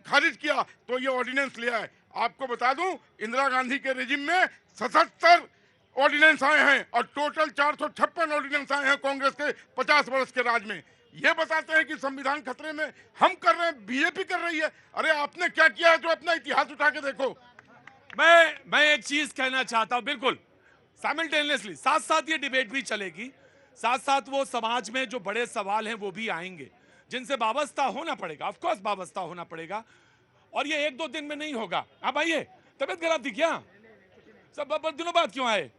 खारिज किया तो ये ऑर्डिनेंस लिया है। आपको बता दूं, इंदिरा गांधी के रेजिम में 77 ऑर्डिनेंस आए हैं और टोटल 456 ऑर्डिनेंस आए हैं कांग्रेस के 50 वर्ष के राज में। ये बताते हैं कि संविधान खतरे में हम कर रहे हैं, बीजेपी कर रही है। अरे आपने क्या किया है तो अपना इतिहास उठा के देखो। मैं एक चीज कहना चाहता हूं, बिल्कुल साइमल्टेनियसली, साथ साथ ये डिबेट भी चलेगी, साथ साथ वो समाज में जो बड़े सवाल हैं वो भी आएंगे जिनसे वाबस्ता होना पड़ेगा। ऑफ कोर्स वाबस्ता होना पड़ेगा और ये एक दो दिन में नहीं होगा। आप आइए, तबीयत खराब थी क्या? सब दिनों बाद क्यों आए?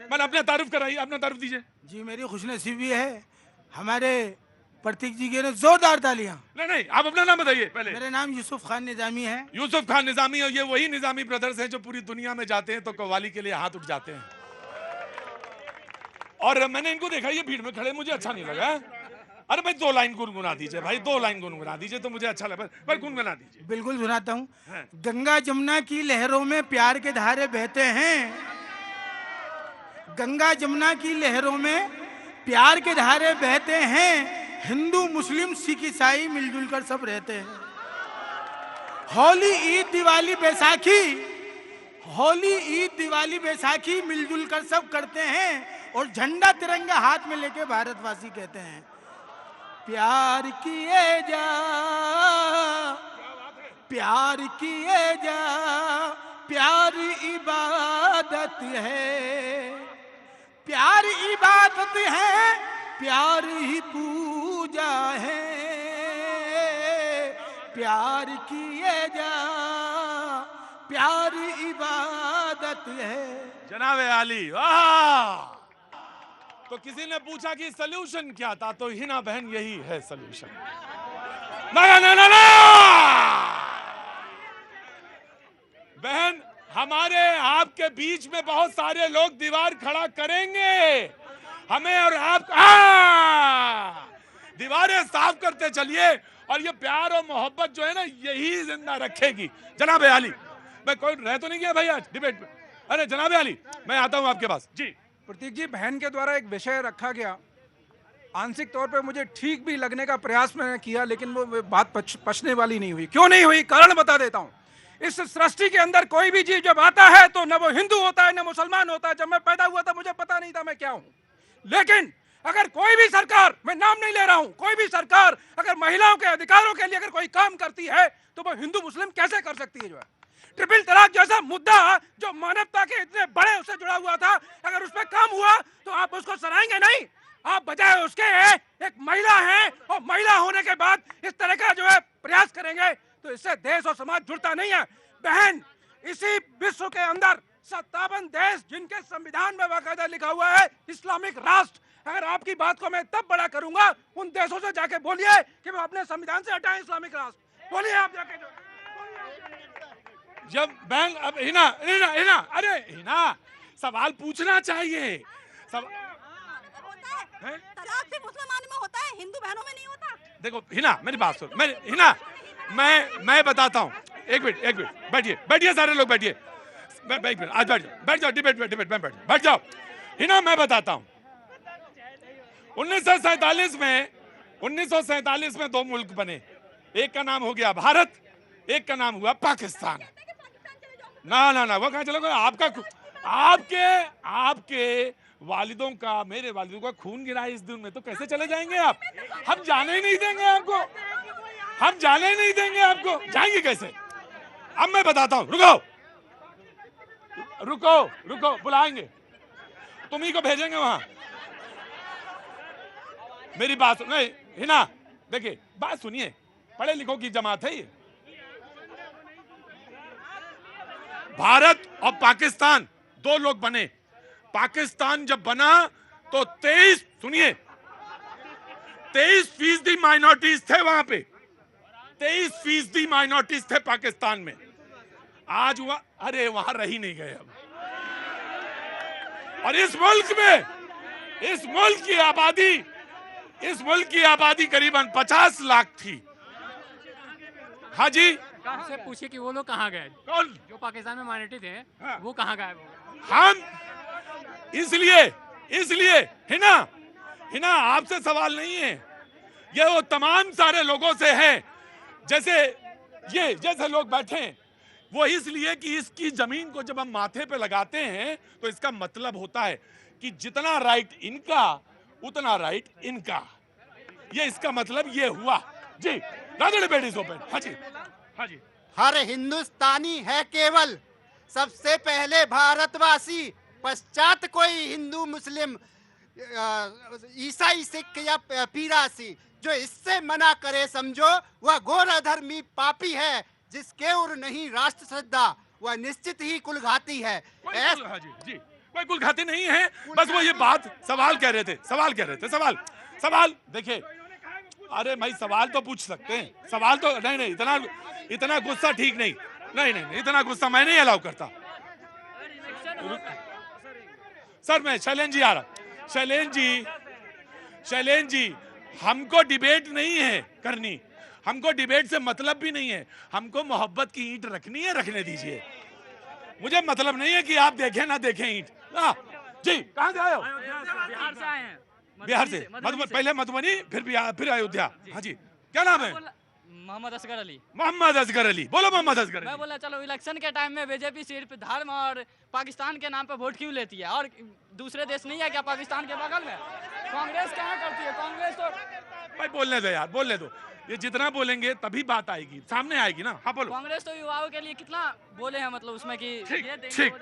मैंने अपने तारुफ कराइए, अपना तारुफ दीजिए। जी मेरी खुशनसीबी है, हमारे प्रतीक जी के ने जोरदार तालियां। नहीं, आप अपना नाम बताइए पहले। मेरा नाम यूसुफ खान निजामी है। यूसुफ खान निजामी, और ये वही निजामी ब्रदर्स हैं जो पूरी दुनिया में जाते हैं तो कव्वाली के लिए हाथ उठ जाते हैं। और मैंने इनको देखा ये भीड़ में खड़े, मुझे अच्छा नहीं लगा। अरे भाई 2 लाइन गुनगुना दीजिए, भाई 2 लाइन गुनगुना दीजिए तो मुझे अच्छा लगा। पर गुनगुना दीजिए। बिल्कुल सुनाता हूँ। गंगा जमुना की लहरों में प्यार के धारे बहते हैं, गंगा जमुना की लहरों में प्यार के धारे बहते हैं, हिंदू मुस्लिम सिख ईसाई मिलजुल कर सब रहते हैं। होली ईद दिवाली बैसाखी, होली ईद दिवाली बैसाखी मिलजुल कर सब करते हैं और झंडा तिरंगा हाथ में लेके भारतवासी कहते हैं प्यार किए जा, प्यार किए जा, प्यार इबादत है, प्यार इबादत है, प्यार ही पूजा है, प्यार किए जा, प्यार इबादत है। जनाब आली, वाह। तो किसी ने पूछा कि सल्यूशन क्या था, तो हिना बहन यही है सल्यूशन। ना ना ना ना बहन, हमारे आपके बीच में बहुत सारे लोग दीवार खड़ा करेंगे हमें, और आप दीवारें साफ करते चलिए, और ये प्यार और मोहब्बत जो है ना, यही जिंदा रखेगी। जनाब आली, मैं कोई रह तो नहीं गया भाई आज डिबेट में? अरे जनाब आली, मैं आता हूं आपके पास। जी प्रतीक जी, बहन के द्वारा एक विषय रखा गया, आंशिक तौर पे मुझे ठीक भी लगने का प्रयास मैंने किया, लेकिन वो बात पचने वाली नहीं हुई। क्यों नहीं हुई? कारण बता देता हूँ। इस सृष्टि के अंदर कोई भी जीव जब आता है तो न वो हिंदू होता है न मुसलमान होता है। जब मैं पैदा हुआ था मुझे पता नहीं था मैं क्या हूँ, लेकिन अगर कोई भी सरकार, मैं नाम नहीं ले रहा हूँ, कोई भी सरकार अगर महिलाओं के अधिकारों के लिए अगर कोई काम करती है तो वो हिंदू मुस्लिम कैसे कर सकती है? जो है ट्रिपल तलाक जैसा मुद्दा जो मानवता के इतने बड़े उससे जुड़ा हुआ था, अगर उस पर काम हुआ तो आप उसको सराहेंगे नहीं? आप बजाय उसके एक महिला हैं और महिला होने के बाद इस तरह का जो है प्रयास करेंगे तो इससे देश और समाज जुड़ता नहीं है। बहन, इसी विश्व के अंदर 57 देश जिनके संविधान में बाकायदा लिखा हुआ है इस्लामिक राष्ट्र, अगर आपकी बात को मैं तब बड़ा करूंगा, उन देशों से जाके बोलिए कि वो अपने संविधान से हटाएं इस्लामिक राष्ट्र। बोलिए आप जाके। जब बैंक अब हिना हिना हिना, अरे हिना, सवाल पूछना चाहिए। तलाक सिर्फ मुसलमानों में होता है, हिंदू बहनों में नहीं होता। देखो हिना, मेरी बात सुन। मैं बताता हूँ। एक मिनट बैठिए सारे लोग बैठिए। एक मिनट, आज बैठ जाओ डिबेट में बैठ जाओ। हिना, मैं बताता हूँ। 1947 में 2 मुल्क बने, एक का नाम हो गया भारत, एक का नाम हुआ पाकिस्तान। ना वो कहाँ चलोगे? आपके वालिदों का, मेरे वालिदों का खून गिरा है इस दिन में, तो कैसे चले जाएंगे आप? हम जाने ही नहीं देंगे आपको। जाएंगे कैसे? अब मैं बताता हूं। रुको, बुलाएंगे, तुम्ही को भेजेंगे वहां। मेरी बात सुन। नहीं हिना, देखिए बात सुनिए, पढ़े लिखों की जमात है ये। भारत और पाकिस्तान 2 लोग बने। पाकिस्तान जब बना तो 23% माइनॉरिटीज थे वहां पे। 23% माइनॉरिटीज थे पाकिस्तान में। आज हुआ, अरे वहां रह ही नहीं गए अब। और इस मुल्क की आबादी करीबन 50 लाख थी। हाँ जी, उनसे पूछिए कि वो लोग कहाँ गए? कौन? जो पाकिस्तान में माइनॉरिटी थे, वो कहाँ गए? हम इसलिए हिना आपसे सवाल नहीं है, ये वो तमाम सारे लोगों से है। जैसे लोग बैठे हैं, वो इसलिए कि इसकी जमीन को जब हम माथे पे लगाते हैं तो इसका मतलब होता है कि जितना राइट इनका उतना राइट इनका। ये इसका मतलब ये हुआ। जी, डिबेट इज ओपन। हाँ जी। हर हिंदुस्तानी है केवल, सबसे पहले भारतवासी, पश्चात कोई हिंदू मुस्लिम ईसाई सिख या पीरासी। जो इससे मना करे समझो वह घोर अधर्मी पापी है, जिसके उर नहीं राष्ट्र श्रद्धा वह निश्चित ही कुलघाती है। कोई कुलघाती नहीं है, बस वो ये बात सवाल कह रहे थे। सवाल देखिए, अरे भाई सवाल तो पूछ सकते हैं। सवाल तो नहीं, इतना गुस्सा ठीक नहीं, इतना गुस्सा मैं नहीं अलाउ करता। सर, मैं शैलेंद्र जी आ रहा। शैलेंद्र जी, हमको डिबेट नहीं है करनी, हमको डिबेट से मतलब भी नहीं है। हमको मोहब्बत की ईंट रखनी है, रखने दीजिए। मुझे मतलब नहीं है कि आप देखें ना देखें ईंट। जी, कहाँ से आए हो? बिहार से आए हैं। बिहार से, पहले मधुबनी, फिर अयोध्या। हाँ जी, क्या नाम है? मोहम्मद असगर अली। बोलो मोहम्मद असगर अली। मैं बोला चलो इलेक्शन के टाइम में बीजेपी सिर्फ धर्म और पाकिस्तान के नाम पे वोट क्यों लेती है? और दूसरे देश नहीं है क्या पाकिस्तान के बगल में? कांग्रेस क्या करती है? कांग्रेस तो भाई बोलने दो यार, बोलने दो। ये जितना बोलेंगे तभी बात आएगी, सामने आएगी ना। हाँ बोलो। कांग्रेस तो युवाओं के लिए कितना बोले हैं, मतलब उसमें कि ठीक।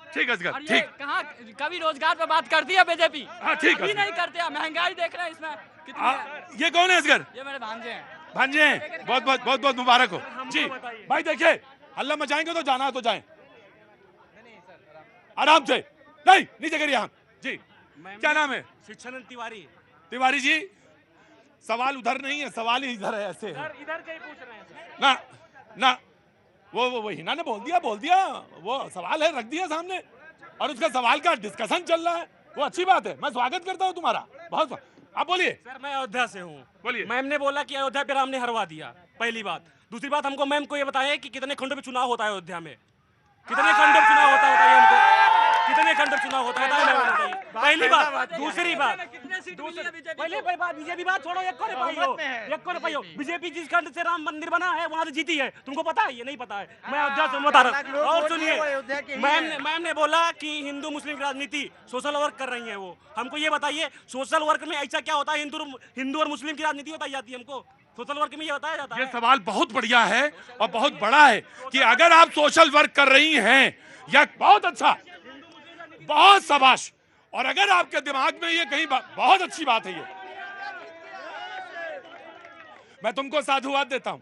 ठीक है असगर, और ये ठीक। कहाँ कभी रोजगार पे बात करती है बीजेपी? हाँ, ठीक है। अभी नहीं करते हैं, महंगाई देख रहे हैं इसमें कितनी है। ये कौन है असगर? ये मेरे भांजे हैं। भांजे हैं, बहुत बहुत बहुत बहुत मुबारक हो जी। भाई देखिए, हल्ला मचाएंगे तो जाना तो जाए, आराम से, नहीं नीचे करिए हम जी। क्या नाम है? शिक्षानंद तिवारी। तिवारी जी, सवाल उधर नहीं है, सवाल ही इधर है, ऐसे है। इधर के ही पूछ रहे हैं ना ना, वो हिना ने बोल दिया, वो सवाल है रख दिया सामने, और उसका सवाल का डिस्कशन चल रहा है, वो अच्छी बात है, मैं स्वागत करता हूँ तुम्हारा, बहुत। आप बोलिए। सर मैं अयोध्या से हूँ। बोलिए। मैम ने बोला कि अयोध्या पे राम ने हरवा दिया, पहली बात। दूसरी बात, हमको मैम को ये बताएं कि कितने खंडों में चुनाव होता है अयोध्या में, कितने खंडों में चुनाव होता है हमको, कितने खंडों में चुनाव होता है पहली बात। दूसरी बात, पहले बात बीजेपी बात छोड़ो, एक को पाइयो बीजेपी जिस खंड से राम मंदिर बना है वहाँ से जीती है, तुमको पता है? ये नहीं पता है, मैं अयोध्या से बता रहा हूँ। और सुनिए, मैम ने बोला कि हिंदू मुस्लिम की राजनीति सोशल वर्क कर रही है वो। हमको ये बताइए, सोशल वर्क में ऐसा क्या होता है? हिंदू और मुस्लिम की राजनीति बताई जाती है हमको, सोशल वर्क में ये बताया जाता है। ये सवाल बहुत बढ़िया है और बहुत बड़ा है कि अगर आप सोशल वर्क कर रही हैं, या बहुत अच्छा, बहुत शाबाश, और अगर आपके दिमाग में ये कहीं बहुत अच्छी बात है, ये मैं तुमको साधुवाद देता हूं।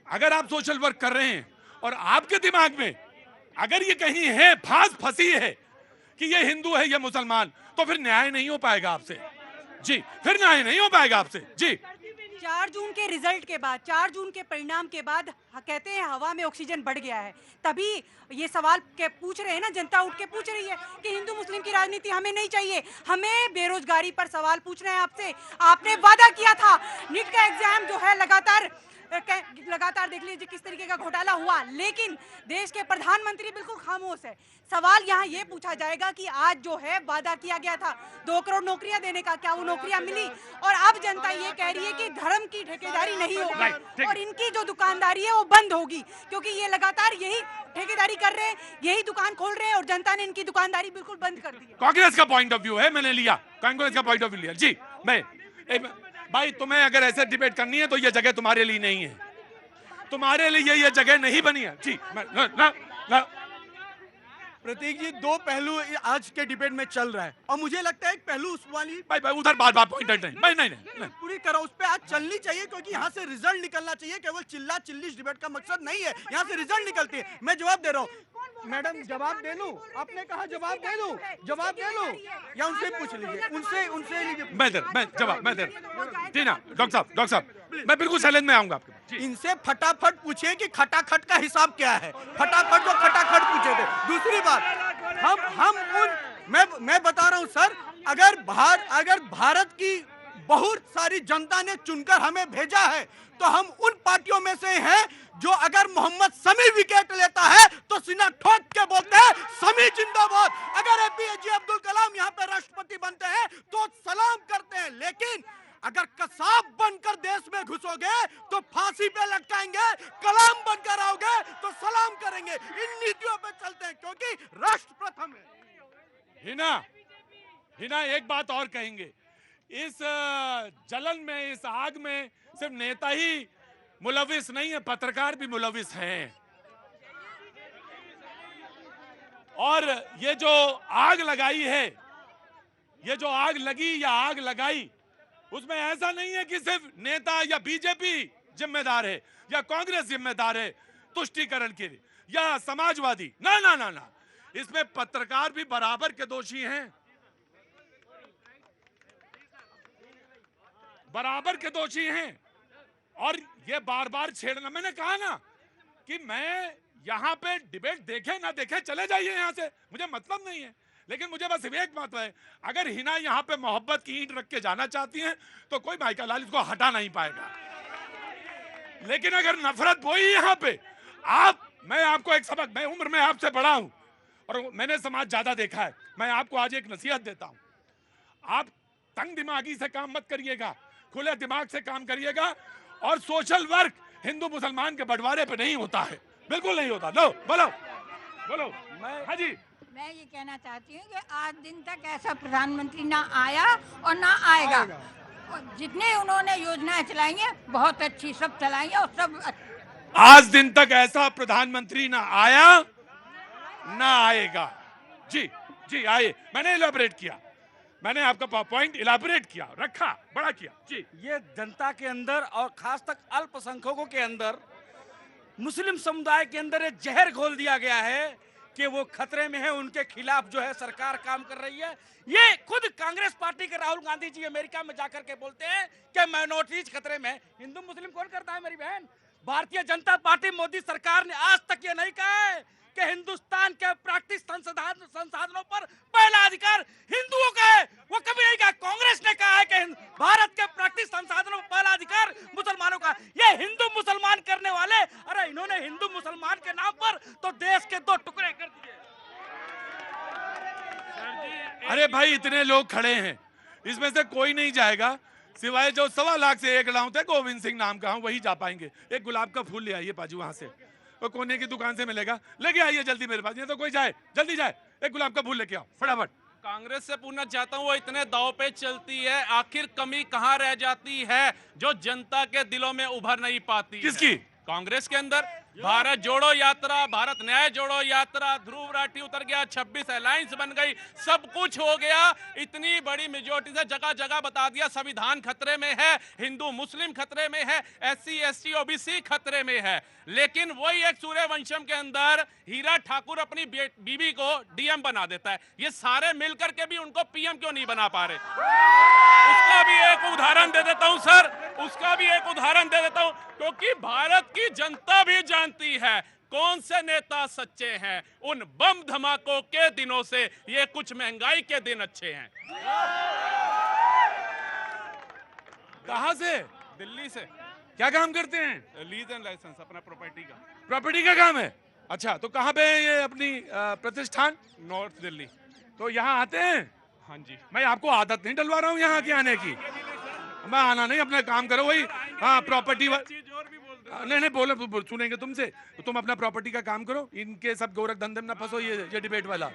अगर आप सोशल वर्क कर रहे हैं और आपके दिमाग में अगर ये कहीं है, फंसी है कि ये हिंदू है, ये मुसलमान, तो फिर न्याय नहीं हो पाएगा आपसे जी, फिर न्याय नहीं हो पाएगा आपसे जी। 4 जून के रिजल्ट के बाद, 4 जून के परिणाम के बाद कहते हैं हवा में ऑक्सीजन बढ़ गया है, तभी ये सवाल के पूछ रहे हैं ना, जनता उठ के पूछ रही है कि हिंदू मुस्लिम की राजनीति हमें नहीं चाहिए, हमें बेरोजगारी पर सवाल पूछ रहे हैं आपसे। आपने वादा किया था, नीट का एग्जाम जो है लगातार देख लीजिए किस तरीके का घोटाला हुआ, लेकिन देश के प्रधानमंत्री बिल्कुल खामोश है। सवाल यहाँ ये पूछा जाएगा कि आज जो है वादा किया गया था 2 करोड़ नौकरियां देने का, क्या वो नौकरियां मिली? और अब जनता ये कह रही है कि धर्म की ठेकेदारी नहीं होगी और इनकी जो दुकानदारी है वो बंद होगी, क्योंकि ये लगातार यही ठेकेदारी कर रहे हैं, यही दुकान खोल रहे हैं और जनता ने इनकी दुकानदारी बिल्कुल बंद कर दी है। कांग्रेस का पॉइंट ऑफ व्यू है, मैंने लिया कांग्रेस का पॉइंट ऑफ व्यू लिया जी। भाई तुम्हें अगर ऐसे डिबेट करनी है तो ये जगह तुम्हारे लिए नहीं है, तुम्हारे लिए ये जगह नहीं बनी है जी। प्रतीक जी, 2 पहलू आज के डिबेट में चल रहा है और मुझे लगता है एक पहलू उस वाली भाई उधर बार पॉइंट नहीं पूरी तरह उस पे आज चलनी चाहिए, क्योंकि यहाँ से रिजल्ट निकलना चाहिए, केवल चिल्ला चिल्ली डिबेट का मकसद नहीं है, यहाँ से रिजल्ट निकलती है। मैं जवाब दे रहा हूँ मैडम, जवाब दे लूं? आपने कहा जवाब दे लूं, या उनसे पूछ लीजिए, उनसे लीजिए। मैं जवाब मैं दे रहा हूं। डॉक्टर साहब मैं बिल्कुल चैलेंज में आऊंगा आपके। इनसे फटाफट पूछिए कि खटाखट का हिसाब क्या है, फटाफट को खटाखट पूछे थे। दूसरी बात, मैं बता रहा हूं सर, अगर भारत की बहुत सारी जनता ने चुनकर हमें भेजा है तो हम उन पार्टियों में से हैं जो अगर मोहम्मद शमी विकेट लेता है तो सीना ठोक के बोलते हैं शमी जिंदाबाद। अगर एपीजे अब्दुल कलाम यहाँ पे राष्ट्रपति बनते हैं तो सलाम करते हैं, लेकिन अगर कसाब बनकर देश में घुसोगे तो फांसी पे लटकाएंगे, कलाम बनकर आओगे तो सलाम करेंगे। इन नीतियों पे चलते हैं क्योंकि राष्ट्र प्रथम है। हिना एक बात और कहेंगे, इस जलन में, इस आग में सिर्फ नेता ही मुलविस नहीं है, पत्रकार भी मुलविस हैं। और ये जो आग लगाई है, ये जो आग लगी या आग लगाई, उसमें ऐसा नहीं है कि सिर्फ नेता या बीजेपी जिम्मेदार है या कांग्रेस जिम्मेदार है तुष्टीकरण के लिए, या समाजवादी, ना ना ना ना, इसमें पत्रकार भी बराबर के दोषी हैं, बराबर के दोषी हैं। और ये बार बार छेड़ना, मैंने कहा ना कि मैं यहाँ पे डिबेट देखे ना देखे चले जाइए यहाँ से, मुझे मतलब नहीं है, लेकिन मुझे बस एक बात है, अगर हिना यहाँ पे मोहब्बत की ईंट रख के जाना चाहती हैं तो कोई माइकल लाल इसको हटा नहीं पाएगा, लेकिन अगर नफरत बोई यहाँ पे, मैं आपको एक सबक, मैं उम्र में आपसे बड़ा हूं और मैंने समाज ज्यादा देखा है, मैं आपको आज एक नसीहत देता हूं, आप तंग दिमागी से काम मत करिएगा, खुले दिमाग से काम करिएगा। और सोशल वर्क हिंदू मुसलमान के बंटवारे पे नहीं होता है, बिल्कुल नहीं होता। लो बोलो हाँ जी। मैं ये कहना चाहती हूँ कि आज दिन तक ऐसा प्रधानमंत्री ना आया और ना आएगा। जितने उन्होंने योजनाएं चलाई हैं बहुत अच्छी, सब चलाई हैं और सब आज दिन तक ऐसा प्रधानमंत्री ना आया ना आएगा जी जी आइए, मैंने इलाबोरेट किया, मैंने आपका पॉइंट इलाबोरेट किया, रखा, बड़ा किया जी। ये जनता के अंदर और खास तक अल्पसंख्यकों के अंदर, मुस्लिम समुदाय के अंदर एक जहर घोल दिया गया है कि वो खतरे में है, उनके खिलाफ जो है सरकार काम कर रही है। ये खुद कांग्रेस पार्टी के राहुल गांधी जी अमेरिका में जाकर के बोलते हैं कि माइनॉरिटीज खतरे में। हिंदू मुस्लिम कौन करता है मेरी बहन? भारतीय जनता पार्टी मोदी सरकार ने आज तक ये नहीं कहा है कि हिंदुस्तान के प्राकृतिक संसाधनों पर पहला अधिकार हिंदुओं का है। वो कभी नहीं कहा। कांग्रेस ने कहा है कि भारत के प्राकृतिक संसाधनों पर पहला अधिकार मुसलमानों का। ये हिंदू मुसलमान करने वाले, अरे इन्होंने हिंदू मुसलमान के नाम पर तो देश के 2 टुकड़े कर दिए। अरे भाई इतने लोग खड़े हैं, इसमें से कोई नहीं जाएगा सिवाय जो 1.25 लाख से 1 लाख है, गोविंद सिंह नाम का हूं, वही जा पाएंगे। एक गुलाब का फूल ले आइए पाजी, वहां से वो कोने की दुकान से मिलेगा, लेके आइए जल्दी मेरे पास। ये तो कोई जाए, जल्दी जाए, एक गुलाब का फूल लेके आओ फटाफट। कांग्रेस से पूछना चाहता हूं, वो इतने दाव पे चलती है, आखिर कमी कहां रह जाती है जो जनता के दिलों में उभर नहीं पाती? किसकी? कांग्रेस के अंदर। भारत जोड़ो यात्रा, भारत न्याय जोड़ो यात्रा, ध्रुव राठी उतर गया, 26 अलायंस बन गई, सब कुछ हो गया। इतनी बड़ी मेजोरिटी से जगह जगह बता दिया संविधान खतरे में है, हिंदू मुस्लिम खतरे में है, SC ST OBC खतरे में है। लेकिन वही एक सूर्यवंशम के अंदर हीरा ठाकुर अपनी बीबी को DM बना देता है। ये सारे मिलकर के भी उनको PM क्यों नहीं बना पा रहे? उसका भी एक उदाहरण दे देता हूं सर, उसका भी एक उदाहरण दे देता हूं, क्योंकि भारत की जनता भी जानती है कौन से नेता सच्चे हैं। उन बम धमाकों के दिनों से ये कुछ महंगाई के दिन अच्छे हैं। कहां से? दिल्ली से। क्या काम करते हैं? लीज एंड लाइसेंस, अपना प्रॉपर्टी का। प्रॉपर्टी का काम है? अच्छा, तो कहां पे है ये अपनी प्रतिष्ठान? नॉर्थ दिल्ली। तो यहाँ आते हैं? हाँ जी। मैं आपको आदत नहीं डलवा रहा हूँ यहाँ के आने की, मैं आना नहीं, अपना काम करो वही। हाँ प्रॉपर्टी नहीं नहीं बोले सुनेंगे तुमसे, तो तुम अपना प्रॉपर्टी का काम करो, इनके सब गोरख धंधे में ना फंसो। ये डिबेट वाला,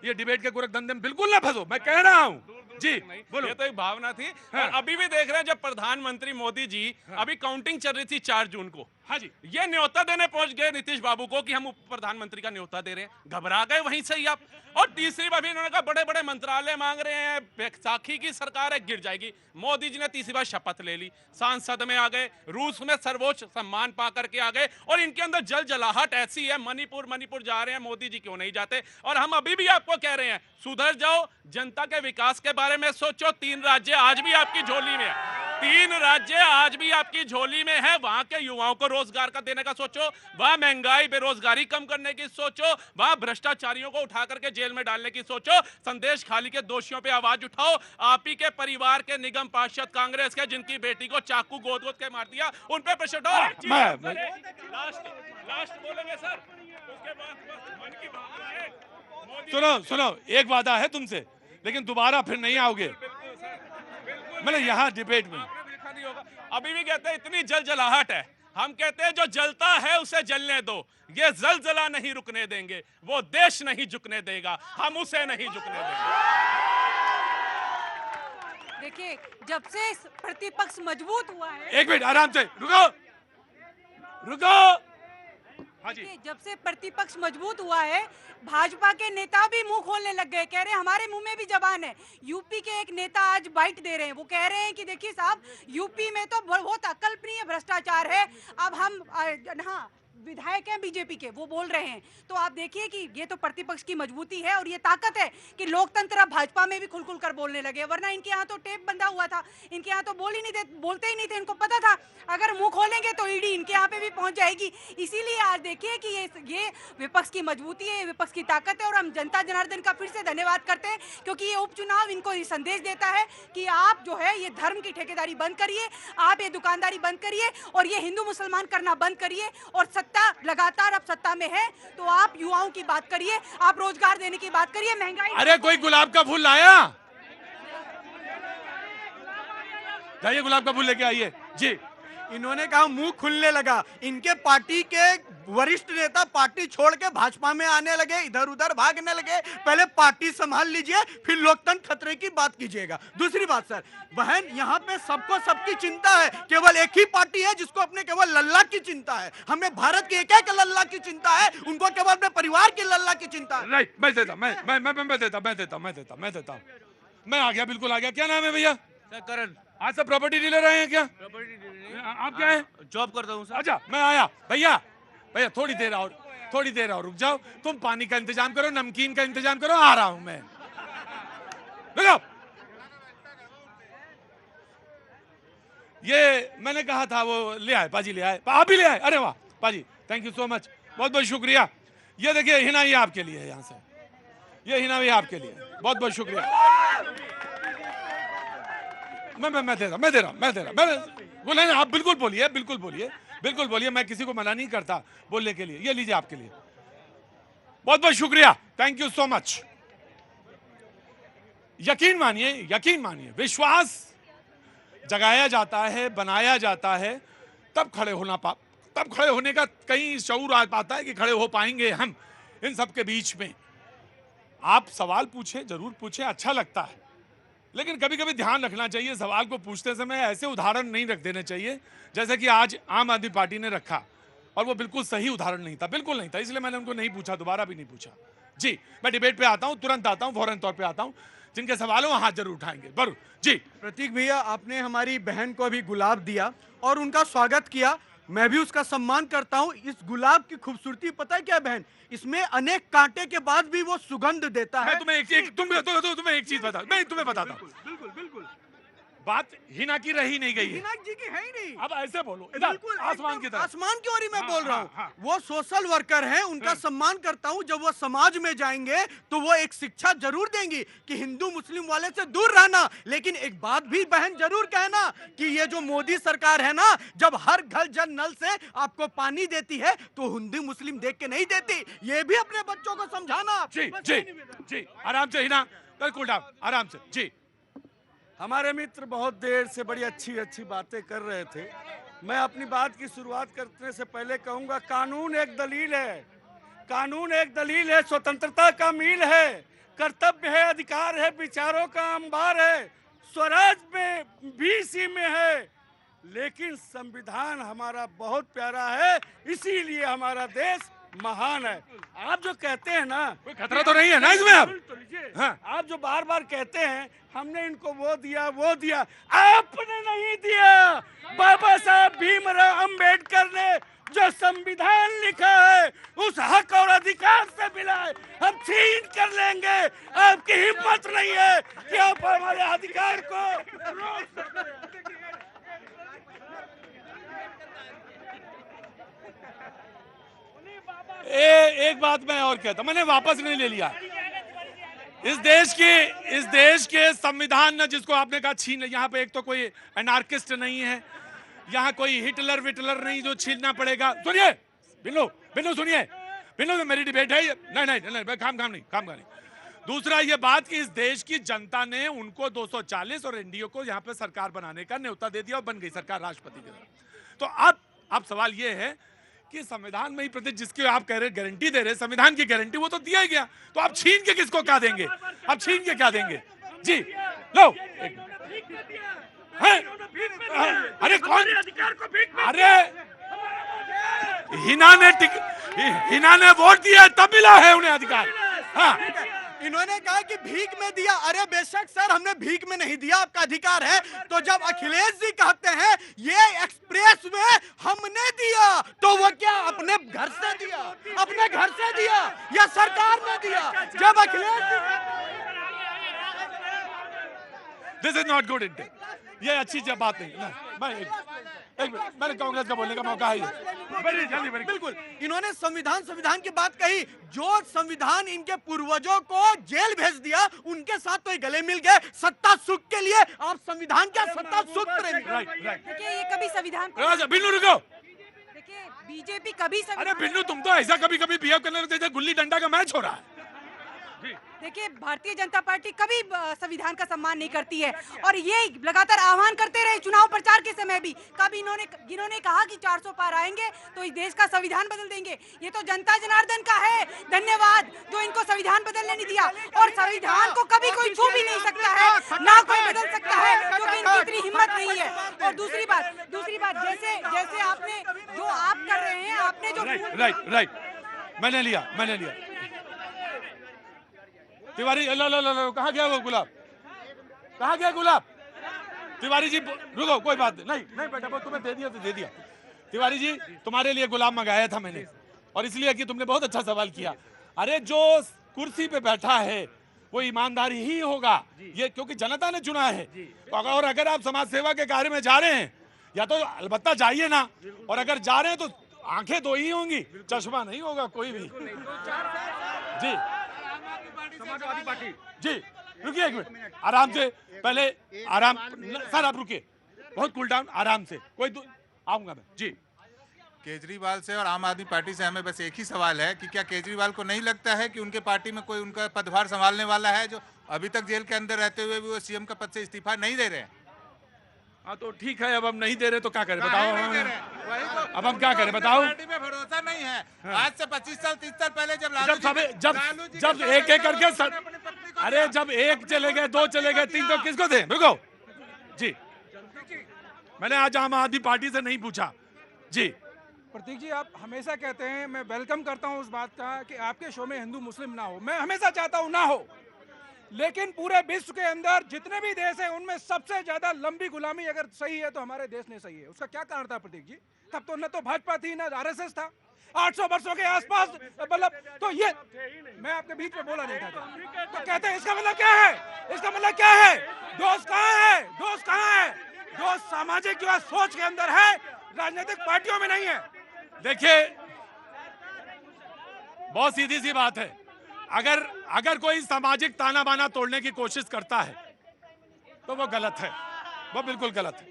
ये डिबेट के गोरख धंधे में बिल्कुल ना फंसो, मैं कह रहा हूँ जी। बोलो। ये तो एक भावना थी। हाँ। और अभी भी देख रहे हैं जब प्रधानमंत्री मोदी जी, अभी काउंटिंग चल रही थी 4 जून को। हाँ जी। ये न्योता देने पहुंच गए नीतीश बाबू को कि हम प्रधानमंत्री का न्योता दे रहे हैं, घबरा गए वहीं से ही आप। और तीसरी बार भी इन्होंने कहा बड़े बड़े मंत्रालय मांग रहे हैं, बैसाखी की सरकार है, गिर जाएगी। मोदी जी ने तीसरी बार शपथ ले ली, सांसद में आ गए, रूस में सर्वोच्च सम्मान पा करके आ गए, और इनके अंदर जलाहट ऐसी है। मणिपुर जा रहे हैं, मोदी जी क्यों नहीं जाते? और हम अभी भी आपको कह रहे हैं सुधर जाओ, जनता के विकास के बारे में सोचो। 3 राज्य आज भी आपकी झोली में है, 3 राज्य आज भी आपकी झोली में है। वहां के युवाओं को रोजगार का देने का सोचो, वहां महंगाई बेरोजगारी कम करने की सोचो, वहां भ्रष्टाचारियों को उठा करके जेल में डालने की सोचो, संदेश खाली के दोषियों पे आवाज उठाओ। आप ही के परिवार के निगम पार्षद कांग्रेस के, जिनकी बेटी को चाकू गोद के मार दिया, उन पे प्रेशर डालो। लास्ट बोलेंगे सर, उसके बाद मन की बात है। सुनो, एक वादा है तुमसे, लेकिन दोबारा फिर नहीं आओगे, मतलब यहाँ डिबेट में। देखा नहीं होगा, अभी भी कहते हैं इतनी जलाहट है, हम कहते हैं जो जलता है उसे जलने दो। ये जलजला नहीं रुकने देंगे, वो देश नहीं झुकने देगा, हम उसे नहीं झुकने देंगे। देखिए, जब से प्रतिपक्ष मजबूत हुआ है, एक मिनट आराम से रुको। हाँ जी। जब से प्रतिपक्ष मजबूत हुआ है, भाजपा के नेता भी मुंह खोलने लग गए, कह रहे हैं हमारे मुंह में भी जबान है। यूपी के एक नेता आज बाइट दे रहे हैं, वो कह रहे हैं कि देखिए साहब, यूपी में तो बहुत अकल्पनीय भ्रष्टाचार है, अब हम हाँ विधायक हैं बीजेपी के, वो बोल रहे हैं। तो आप देखिए कि ये तो प्रतिपक्ष की मजबूती है और ये ताकत है कि लोकतंत्र अब भाजपा में भी खुल खुल कर बोलने लगे। वरना इनके यहाँ तो टेप बंधा हुआ था, इनके यहाँ तो बोलते ही नहीं थे। इनको पता था अगर मुंह खोलेंगे तो ईडी इनके यहाँ पे भी पहुंच जाएगी। इसीलिए आज देखिए कि ये विपक्ष की मजबूती है, विपक्ष की ताकत है। और हम जनता जनार्दन का फिर से धन्यवाद करते हैं, क्योंकि ये उपचुनाव इनको ये संदेश देता है कि आप जो है ये धर्म की ठेकेदारी बंद करिए, आप ये दुकानदारी बंद करिए, और ये हिंदू मुसलमान करना बंद करिए। और लगातार अब सत्ता में है तो आप युवाओं की बात करिए, आप रोजगार देने की बात करिए, महंगाई। अरे कोई गुलाब का फूल लाया? जाइए गुलाब का फूल लेके आइए जी। इन्होंने कहा मुंह खुलने लगा। इनके पार्टी के वरिष्ठ नेता पार्टी छोड़ के भाजपा में आने लगे, इधर उधर भागने लगे। पहले पार्टी संभाल लीजिए, फिर लोकतंत्र खतरे की बात कीजिएगा। दूसरी बात सर, बहन यहाँ पे सबको सबकी चिंता है, केवल एक ही पार्टी है जिसको अपने केवल लल्ला की चिंता है। हमें भारत के एक एक लल्ला की चिंता है, उनको केवल अपने परिवार के लल्ला की चिंता है। राइट, मैं देता मैं आ गया, बिल्कुल आ गया। क्या नाम है भैया? करण। आज सब प्रॉपर्टी डीलर आए हैं क्या? आप क्या है? जॉब करता हूँ सर। अच्छा, मैं आया। भैया थोड़ी देर और रुक जाओ। तुम पानी का इंतजाम करो, नमकीन का इंतजाम करो, आ रहा हूं मैं। रुको। ये मैंने कहा था वो ले आए, पाजी ले आए, आप भी ले आए। अरे वाह पाजी, थैंक यू सो मच, बहुत बहुत शुक्रिया। ये देखिए हिना, ये आपके लिए है, यहाँ से ये हिना भी आपके लिए, बहुत बहुत शुक्रिया। मैं दे रहा हूँ। आप बिल्कुल बोलिए, मैं किसी को मना नहीं करता बोलने के लिए। ये लीजिए आपके लिए, बहुत बहुत शुक्रिया, थैंक यू सो मच। यकीन मानिए विश्वास जगाया जाता है, बनाया जाता है, तब खड़े होने का कहीं शऊर आ पाता है कि खड़े हो पाएंगे हम इन सब के बीच में। आप सवाल पूछे, जरूर पूछे, अच्छा लगता है, लेकिन कभी कभी ध्यान रखना चाहिए, सवाल को पूछते समय ऐसे उदाहरण नहीं रख देने चाहिए जैसे कि आज आम आदमी पार्टी ने रखा, और वो बिल्कुल सही उदाहरण नहीं था, बिल्कुल नहीं था, इसलिए मैंने उनको नहीं पूछा, दोबारा भी नहीं पूछा। जी, मैं डिबेट पे आता हूं, तुरंत आता हूं, फौरन तौर पे आता हूं। जिनके सवाल हो हाथ जरूर उठाएंगे। बरू जी। प्रतीक भैया, आपने हमारी बहन को अभी गुलाब दिया और उनका स्वागत किया, मैं भी उसका सम्मान करता हूं। इस गुलाब की खूबसूरती पता है क्या बहन, इसमें अनेक कांटे के बाद भी वो सुगंध देता है। मैं तुम्हें एक चीज बता, मैं तुम्हें बताता हूं। बिल्कुल बात हिना की रही नहीं गई है। हिना जी की है ही नहीं। अब ऐसे बोलो, बिल्कुल आसमान की तरफ, आसमान की ओर ही मैं बोल रहा हूँ। वो सोशल वर्कर हैं, उनका सम्मान करता हूँ। जब वो समाज में जाएंगे तो वो एक शिक्षा जरूर देंगी कि हिंदू मुस्लिम वाले से दूर रहना। लेकिन एक बात भी बहन जरूर कहना कि ये जो मोदी सरकार है ना, जब हर घर जल नल से आपको पानी देती है तो हिंदू मुस्लिम देख के नहीं देती, ये भी अपने बच्चों को समझाना। जी आराम से हिना, कूल डाउन, आराम से। जी, हमारे मित्र बहुत देर से बड़ी अच्छी बातें कर रहे थे। मैं अपनी बात की शुरुआत करने से पहले कहूंगा, कानून एक दलील है, स्वतंत्रता का मील है, कर्तव्य है, अधिकार है, विचारों का अंबार है, स्वराज में बीसी में है। लेकिन संविधान हमारा बहुत प्यारा है, इसीलिए हमारा देश महान है। आप जो कहते हैं ना, कोई खतरा तो नहीं है ना इसमें? आप जो बार बार कहते हैं हमने इनको वो दिया, आपने नहीं दिया। बाबा साहब भीमराव अंबेडकर ने जो संविधान लिखा है उस हक और अधिकार से मिला है, हम छीन कर लेंगे। आपकी हिम्मत नहीं है कि आप हमारे अधिकार को एक बात मैं और कहता, मैंने वापस नहीं ले लिया। इस देश के संविधान ने, जिसको आपने कहा छीन, यहाँ पे एक तो कोई एनार्किस्ट नहीं है, यहाँ कोई हिटलर विटलर नहीं जो छीनना पड़ेगा। सुनिए बिन्नू सुनिए, बिन्नू मेरी डिबेट है। नहीं काम नहीं। दूसरा ये बात कि इस देश की जनता ने उनको 240 और एनडीए को यहाँ पे सरकार बनाने का न्योता दे दिया और बन गई सरकार राष्ट्रपति के द्वारा। तो अब सवाल ये है कि संविधान में ही प्रति जिसकी आप कह रहे गारंटी दे रहे, संविधान की गारंटी वो तो दिया ही गया, तो आप छीन के किसको क्या देंगे? अब छीन के क्या देंगे? जी लो, अरे कौन? अरे हिना ने वोट दिया तब मिला है उन्हें अधिकार। हाँ, इन्होंने कहा कि भीख में दिया। अरे बेशक सर, हमने भीख में नहीं दिया, आपका अधिकार है। तो जब अखिलेश जी कहते हैं ये एक्सप्रेस में हमने दिया, तो वो क्या अपने घर से दिया या सरकार ने दिया? जब Akhilesh ji, this is not good intent, ये अच्छी बात नहीं। मैंने कांग्रेस का बोलने का मौका है। बिल्कुल, इन्होंने संविधान की बात कही। जो संविधान इनके पूर्वजों को जेल भेज दिया, उनके साथ तो ये गले मिल गए सत्ता सुख के लिए। आप संविधान क्या सत्ता सुख करेंगे? देखिए, ये कभी संविधान, बिन्नू रुको। देखिए बीजेपी कभी अरे बिन्नू, तुम तो ऐसा कभी बिहेव करने लगते जैसे गुल्ली डंडा का मैच हो रहा है। देखिए भारतीय जनता पार्टी कभी संविधान का सम्मान नहीं करती है और ये लगातार आह्वान करते रहे चुनाव प्रचार के समय भी। कब इन्होंने कहा कि 400 पार आएंगे तो इस देश का संविधान बदल देंगे। ये तो जनता जनार्दन का है धन्यवाद जो इनको संविधान बदलने नहीं दिया, और संविधान को कभी कोई छू भी नहीं सकता है, ना कोई बदल सकता है, क्योंकि इनकी इतनी हिम्मत नहीं है। और दूसरी बात जैसे आपने जो आप कर रहे हैं, आपने जो राइट मैंने लिया तिवारी लो कहाँ गया वो गुलाब, कहाँ गया गुलाब? तिवारी जी रुको, कोई बात नहीं बेटा, वो तुम्हें दे दिया तो दे दिया। तिवारी जी तुम्हारे लिए गुलाब मंगाया था मैंने, और इसलिए कि तुमने बहुत अच्छा सवाल किया। अरे जो कुर्सी पे बैठा है वो ईमानदारी ही होगा, ये क्योंकि जनता ने चुना है। और अगर आप समाज सेवा के कार्य में जा रहे हैं या तो अलबत्ता जाइए ना, और अगर जा रहे हैं तो आंखें दो ही होंगी, चश्मा नहीं होगा कोई भी। जी समाजवादी पार्टी जी रुकिए एक मिनट, आराम से पहले आराम सर, आप रुकिए, बहुत कूल डाउन, आराम से आऊंगा मैं जी। केजरीवाल से और आम आदमी पार्टी से हमें बस एक ही सवाल है कि क्या केजरीवाल को नहीं लगता है कि उनके पार्टी में कोई उनका पदभार संभालने वाला है जो अभी तक जेल के अंदर रहते हुए भी वो सीएम का पद से इस्तीफा नहीं दे रहे हैं? हाँ तो ठीक है, अब हम नहीं दे रहे तो क्या करें बताओ, अब हम क्या करें बताओ? पार्टी में भरोसा नहीं है। आज से 25 साल 30 साल पहले जब एक एक करके अरे जब एक चले गए, दो चले गए, तीन तो किसको दें? रुको जी, मैंने आज आम आदमी पार्टी से नहीं पूछा जी। प्रतीक जी आप हमेशा कहते हैं, मैं वेलकम करता हूं उस बात का कि आपके शो में हिंदू मुस्लिम ना हो, मैं हमेशा चाहता हूं ना हो, लेकिन पूरे विश्व के अंदर जितने भी देश हैं उनमें सबसे ज्यादा लंबी गुलामी अगर सही है तो हमारे देश ने सही है। उसका क्या कारण था प्रतीक जी? तब तो न तो भाजपा थी न आरएसएस था, 800 वर्षों के आसपास, मतलब तो ये मैं आपके बीच में बोला नहीं था तो कहते हैं इसका मतलब क्या है? इसका मतलब क्या है? दोस्त कहाँ है? दोस्त कहाँ है? दोस्त सामाजिक जो है सोच के अंदर है, राजनीतिक पार्टियों में नहीं है। देखिए बहुत सीधी सी बात है, अगर कोई सामाजिक ताना बाना तोड़ने की कोशिश करता है तो वो गलत है, वो बिल्कुल गलत है।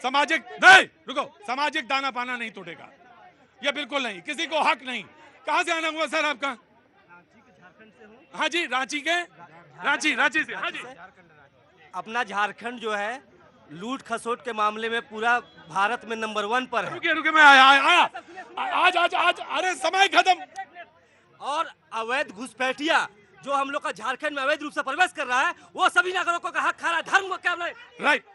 सामाजिक ताना बाना नहीं तोड़ेगा, ये बिल्कुल नहीं, किसी को हक नहीं। कहां से आना हुआ सर आपका? हाँ जी, रांची से। हाँ जी, अपना झारखंड जो है लूट खसोट के मामले में पूरा भारत में नंबर 1 पर है। रुके मैं आया आज अरे समय खत्म। और अवैध घुसपैठिया जो हम लोग का झारखंड में अवैध रूप से प्रवेश कर रहा है, वो सभी नागरिकों का हक खा रहा है। धर्म को क्या? राइट